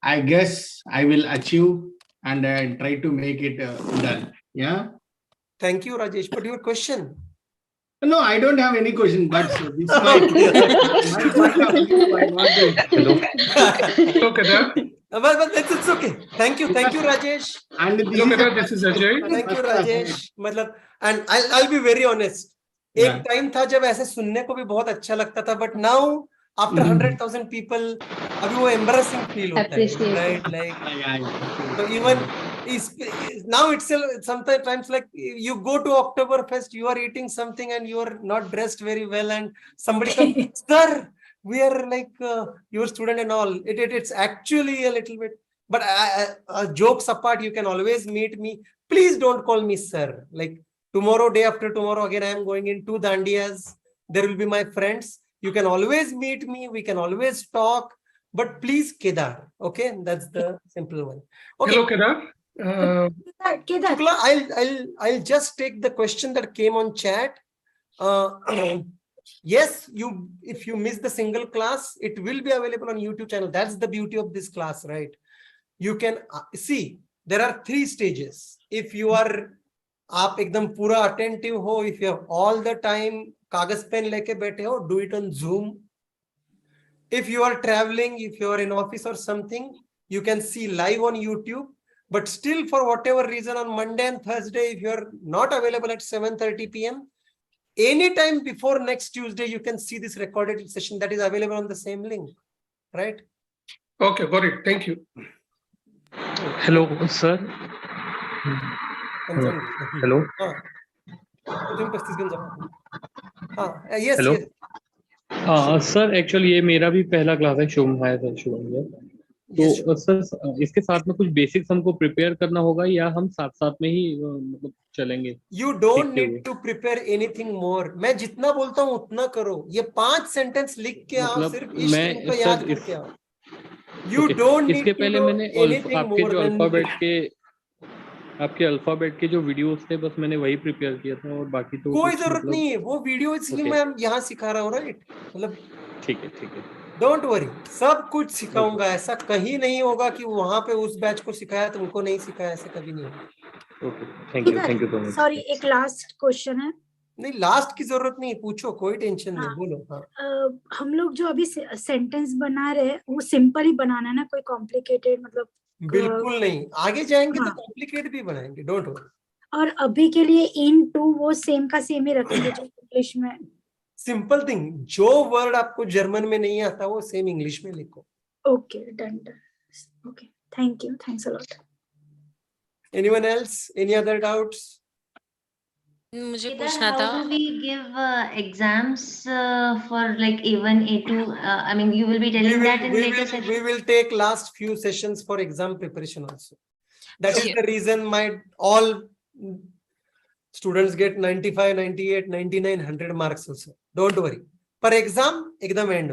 I guess I will achieve and try to make it done. Yeah. Thank you, Rajesh. But your question? No, I don't have any question, but this is my point of view. I want to. Hello. Hello, Kedar. But it's okay. Thank you, Rajesh. And Hello, Kedar, this is Ajay. Thank you, Rajesh. मतलब, and I'll be very honest. एक time था जब ऐसे सुनने को भी बहुत अच्छा लगता था, but now after 100,000 people, अभी वो embarrassing feel होता है, right? Like, so even now itself, sometimes like you go to Oktoberfest, you are eating something and you are not dressed very well, and somebody comes, sir, we are like your student and all. It's actually a little bit, but jokes apart, you can always meet me. Please don't call me sir. Like tomorrow, day after tomorrow, again I am going into Dandiyas. There will be my friends. You can always meet me. We can always talk. But please, Kedar. Okay, that's the simple one. Okay. Hello, Kedar. Kedar. Shukla, I'll just take the question that came on chat. Yes, if you miss the single class, it will be available on YouTube channel. That's the beauty of this class, right? You can see there are 3 stages. If you are आप एकदम पूरा attentive हो, if you have all the time कागज pen लेके बैठे हो, do it on Zoom. If you are traveling, if you are in office or something, you can see live on YouTube. But still, for whatever reason, on Monday and Thursday, if you are not available at 7:30 p.m., anytime before next Tuesday, you can see this recorded session that is available on the same link, right? Okay, got it. Thank you. Hello, sir. Hello. Yes. Hello. Yes. Sir actually ये मेरा भी पहला class है, शुभम है sir, Shubham है। तो sir इसके साथ में कुछ बेसिक्स हमको प्रिपेयर करना होगा या हम साथ साथ में ही मतलब चलेंगे? You don't need to prepare anything more. मैं जितना बोलता हूँ उतना करो. ये 5 सेंटेंस लिख के आओ, सिर्फ इस दिन को याद करके आओ. You don't need इसके to पहले know मैंने anything आपके more जो than आपके अल्फाबेट के जो वीडियोस थे बस मैंने वही प्रिपेयर किया था और बाकी तो कोई जरूरत नहीं है. वो वीडियो इसलिए मैं यहाँ सिखा रहा हूँ, राइट? मतलब ठीक है. डोंट वरी, सब कुछ सिखाऊंगा. ऐसा कहीं नहीं होगा कि वहां पे उस बैच को सिखाया तुमको नहीं सिखाया, ऐसा कभी नहीं होगा. Okay, thank you so much. Sorry, एक लास्ट क्वेश्चन है. नहीं, लास्ट की जरूरत नहीं, पूछो, कोई टेंशन नहीं, बोलो. हाँ. हम लोग जो अभी सेंटेंस बना रहे हैं वो सिंपल ही बनाना है ना, कोई कॉम्प्लिकेटेड मतलब? बिल्कुल नहीं, आगे जाएंगे तो कॉम्प्लिकेट भी बनाएंगे, डोंट वरी. और अभी के लिए इन टू वो सेम का सेम ही रखेंगे जो इंग्लिश में. सिंपल थिंग, जो वर्ड आपको जर्मन में नहीं आता वो सेम इंग्लिश में लिखो. Okay, done. Okay, thank you, thanks a lot. Anyone else, any other doubts? मुझे पूछना था. How do we give exams for like A1, A2? I mean, you will be telling that in later session. We will take last few sessions for exam preparation also. That is the reason all students get 95, 98, 99, 100 marks also. Don't worry. Per exam, ekdam end.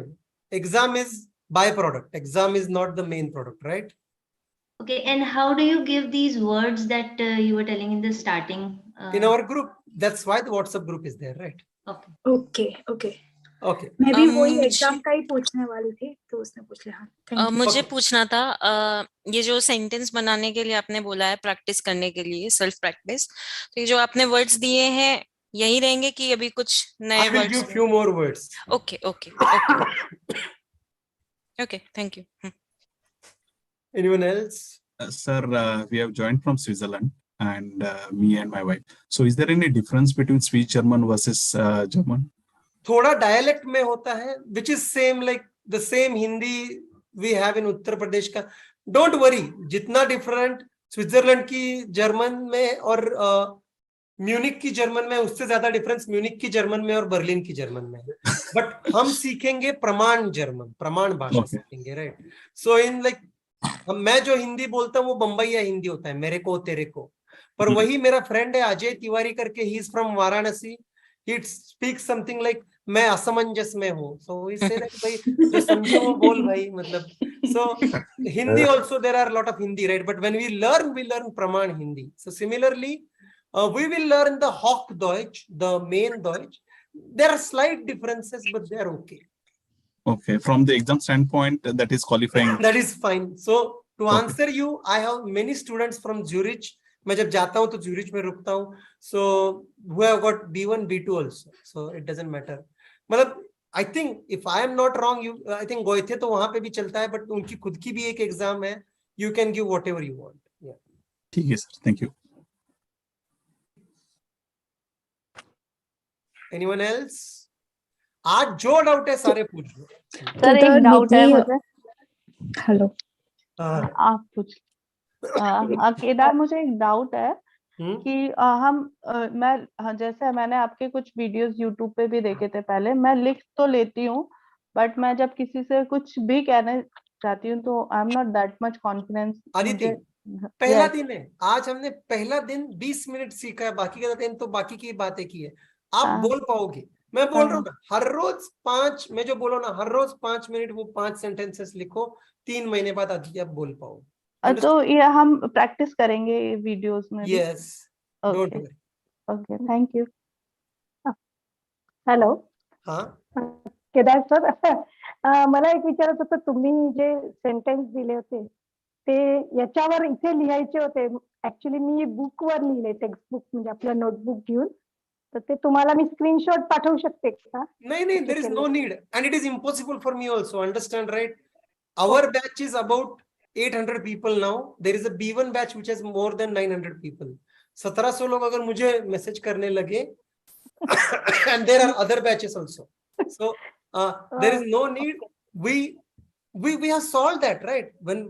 Exam is byproduct. Exam is not the main product, right? Okay, and how do you give these words that you were telling in the starting? In our group. That's why the WhatsApp group is there, right? Okay. मैं भी वही exam का ही पूछने वाली थी, तो उसने पूछ लिया. मुझे पूछना था, ये जो सेंटेंस बनाने के लिए आपने बोला है, प्रैक्टिस करने के लिए, सेल्फ प्रैक्टिस, तो ये जो आपने वर्ड्स दिए हैं यही रहेंगे कि अभी कुछ नए words? I will give few more words. Okay, thank you. Anyone else? Sir, we have joined from Switzerland, and me and my wife. So is there any difference between Swiss German versus German? थोड़ा dialect में होता है, which is same like the same Hindi we have in Uttar Pradesh का. Don't worry, जितना different Switzerland की German में और Munich की जर्मन में, उससे ज्यादा डिफरेंस म्यूनिक की जर्मन में और बर्लिन की जर्मन में. बट हम सीखेंगे प्रमाण जर्मन, प्रमाण भाषा सीखेंगे, राइट? सो इन लाइक मैं जो हिंदी बोलता हूँ वो बम्बईया हिंदी होता है, मेरे को तेरे को. पर वही मेरा फ्रेंड है अजय तिवारी करके, he is from Varanasi, he speaks something like मैं असमंजस में हूँ, so we say that भाई जो समझे वो बोल भाई, मतलब. So Hindi also, there are a lot of Hindi, right? But when we learn Praman Hindi. So similarly, we will learn the Hochdeutsch, the main Deutsch. There are slight differences, but they are okay. Okay, from the exam standpoint, that is qualifying. That is fine. So to answer you, I have many students from Zurich. मैं जब जाता हूँ तो Zurich में रुकता हूँ. So who have got B1, B2 also. So it doesn't matter. मतलब I think if I am not wrong, I think गोयथे तो वहाँ पे भी चलता है, but उनकी खुद की भी एक एग्जाम है. You can give whatever you want. Yeah. ठीक है sir, thank you. Anyone else? आज जो डाउट है सारे पूछ लो. सर एक डाउट है मुझे. हेलो, आप पूछ. केदार, मुझे एक डाउट है कि मैं जैसे मैंने आपके कुछ वीडियोस यूट्यूब पे भी देखे थे पहले. मैं लिख तो लेती हूँ, बट मैं जब किसी से कुछ भी कहने चाहती हूँ तो I am not that much confidence. Aditi, पहला दिन है आज, हमने पहला दिन 20 मिनट सीखा है, बाकी का दिन तो बाकी की बातें की है. आप बोल पाओगे. मैं बोल रहा हूँ ना, हर रोज 5, मैं जो बोलो ना, हर रोज 5 मिनट वो 5 सेंटेंसेस लिखो. 3 महीने बाद आदित्य आप बोल पाओगे. तो ये हम प्रैक्टिस करेंगे वीडियोस में. Yes, don't worry. Okay, thank you. Hello. हाँ केदार सर, मला एक विचारायचं होतं, तुम्ही जे सेंटेन्स दिले होते ते याच्यावर इथे लिहायचे होते. ऍक्च्युली मी बुकवर लिहिले, टेक्स्ट बुक म्हणजे आपलं नोटबुक घेऊन. तर ते तुम्हाला मी स्क्रीनशॉट पाठवू शकते का? नहीं, there is no need and it is impossible for me also, understand, right? Our batch is about 800 people now. There is a B1 batch which has more than 900 people. 1700 लोग अगर मुझे मैसेज करने लगे and there are other batches also. So there is no need. We have solved that, right? When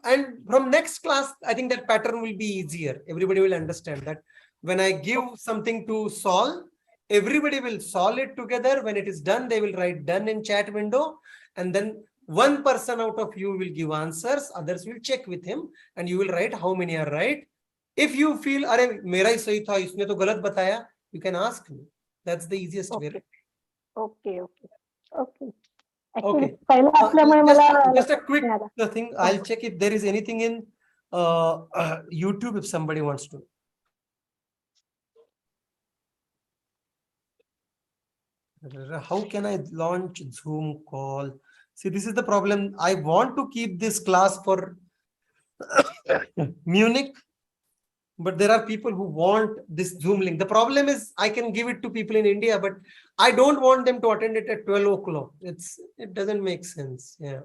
and from next class, I think that pattern will be easier. Everybody will understand that when I give something to solve, everybody will solve it together. When it is done, they will write done in chat window, and then one person out of you will give answers, others will check with him, and you will write how many are right. If you feel, अरे मेरा ही सही था, इसने तो गलत बताया, you can ask me. That's the easiest way. Okay. Okay. पहिला असल्यामुळे मला Just a quick thing. I'll check if there is anything in YouTube if somebody wants to. How can I launch Zoom call? See, this is the problem. I want to keep this class for Munich, but there are people who want this Zoom link. The problem is I can give it to people in India, but I don't want them to attend it at 12 o'clock. It doesn't make sense. Yeah.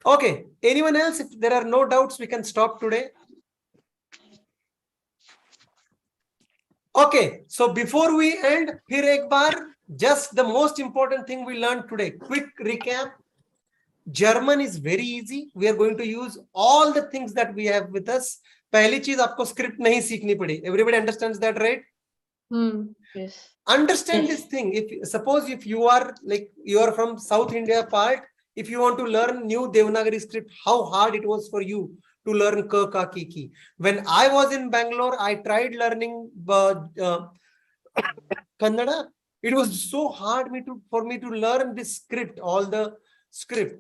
Okay. Anyone else? If there are no doubts, we can stop today. Okay. So before we end, फिर एक बार, just the most important thing we learned today. Quick recap. German is very easy. We are going to use all the things that we have with us. पहली चीज आपको script नहीं सीखनी पड़ी. Everybody understands that, right? Yes. Understand this thing. Suppose you are from South India part, if you want to learn new Devanagari script, how hard it was for you to learn Ka, Ka, Ki, Ki. When I was in Bangalore, I tried learning Kannada. It was so hard for me to learn this script, all the script.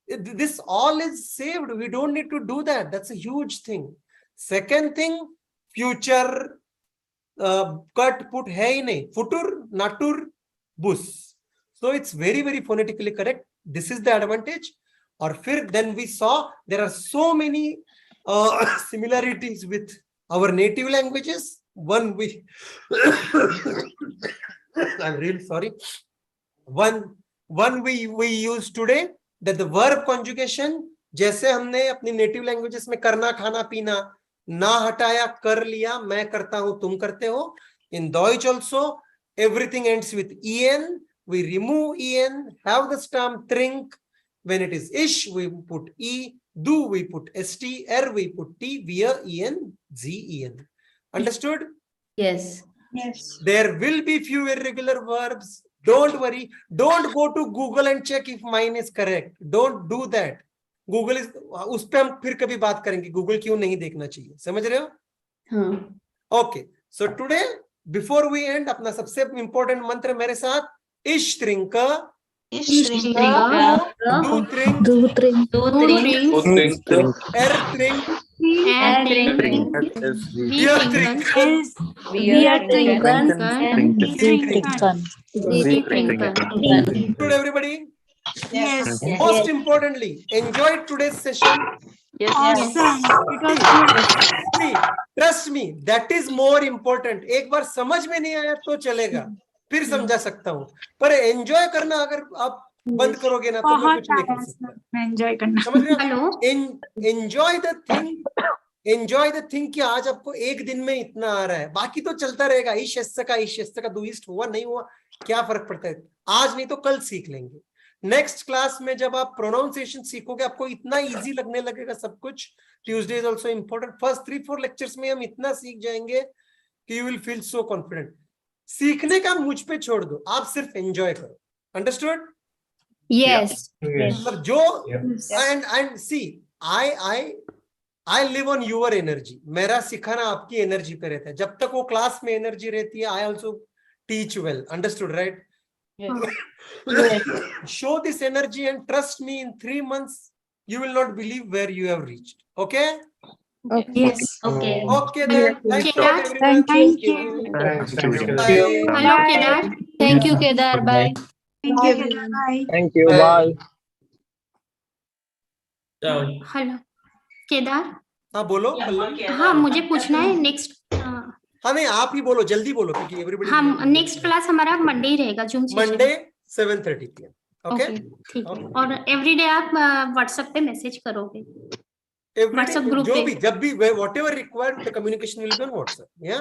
This all is saved. We don't need to do that. That's a huge thing. Second thing, future cut put hai nahi. Futur, natur, bus. So it's very, very phonetically correct. This is the advantage. Or then we saw there are so many similarities with our native languages. One we I'm really sorry. One we use today, that the verb conjugation, जैसे हमने अपनी native languages में करना, खाना, पीना ना हटाया, कर लिया, मैं करता हूं, तुम करते हो. In Deutsch also, everything ends with en. We remove en, have the stem trink. When it is ish, we put e. Do, we put st. Er, we put t. Wir, en. Z, en. Understood? Yes. There will be few irregular verbs. Don't worry. Don't go to Google and check if mine is correct. Don't do that. Google is, उस पे हम फिर कभी बात करेंगे. Google क्यों नहीं देखना चाहिए. समझ रहे हो? हाँ. Okay. So today, before we end, अपना सबसे important मंत्र मेरे साथ. Ich trinke. Ich trinke. Du trinkst. Du trinkst. Du trinkst. Trinkt. Er trinkt. Wir trinken. Wir trinken. Sie trinken. Sie trinken. Good, everybody. Yes. Most importantly, enjoy today's session. Awesome. It was good. Trust me, that is more important. एक बार समझ में नहीं आया तो चलेगा, फिर समझा सकता हूँ, पर एंजॉय करना अगर आप बंद करोगे ना तो मैं कुछ नहीं कर सकता. एंजॉय करना. समझ रहे हो? एंजॉय द थिंग कि आज आपको एक दिन में इतना आ रहा है, बाकी तो चलता रहेगा. इस का दुइस्ट हुआ नहीं हुआ क्या फर्क पड़ता है, आज नहीं तो कल सीख लेंगे. नेक्स्ट क्लास में जब आप प्रोनाउंसिएशन सीखोगे आपको इतना इजी लगने लगेगा सब कुछ. Tuesday is also important. First 3-4 lectures में हम इतना सीख जाएंगे कि you will feel so confident. सीखने का मुझ पे छोड़ दो, आप सिर्फ एंजॉय करो. अंडरस्टूड? Yes. मतलब जो and see I live on your energy. मेरा सिखाना आपकी एनर्जी पे रहता है. जब तक वो क्लास में एनर्जी रहती है, I also teach well. Understood right? Show this energy and trust me, in 3 months you will not believe where you have reached. Okay? Yes. Okay. Okay then. Thanks a lot, everyone. Thank you. Bye. Hello, Kedar. Thank you, Kedar. Bye. Thank you. Bye. Thank you. Bye. Hello Kedar. हाँ बोलो. हाँ मुझे पूछना है next. हाँ नहीं आप ही बोलो, जल्दी बोलो क्योंकि एवरीबॉडी. हाँ नेक्स्ट क्लास हमारा मंडे ही रहेगा, जून मंडे 7:30 PM. ओके ठीक है. और एवरीडे आप व्हाट्सएप पे मैसेज करोगे, व्हाट्सएप व्हाट्सएप ग्रुप जो पे. भी जब भी whatever required the communication will be on WhatsApp. या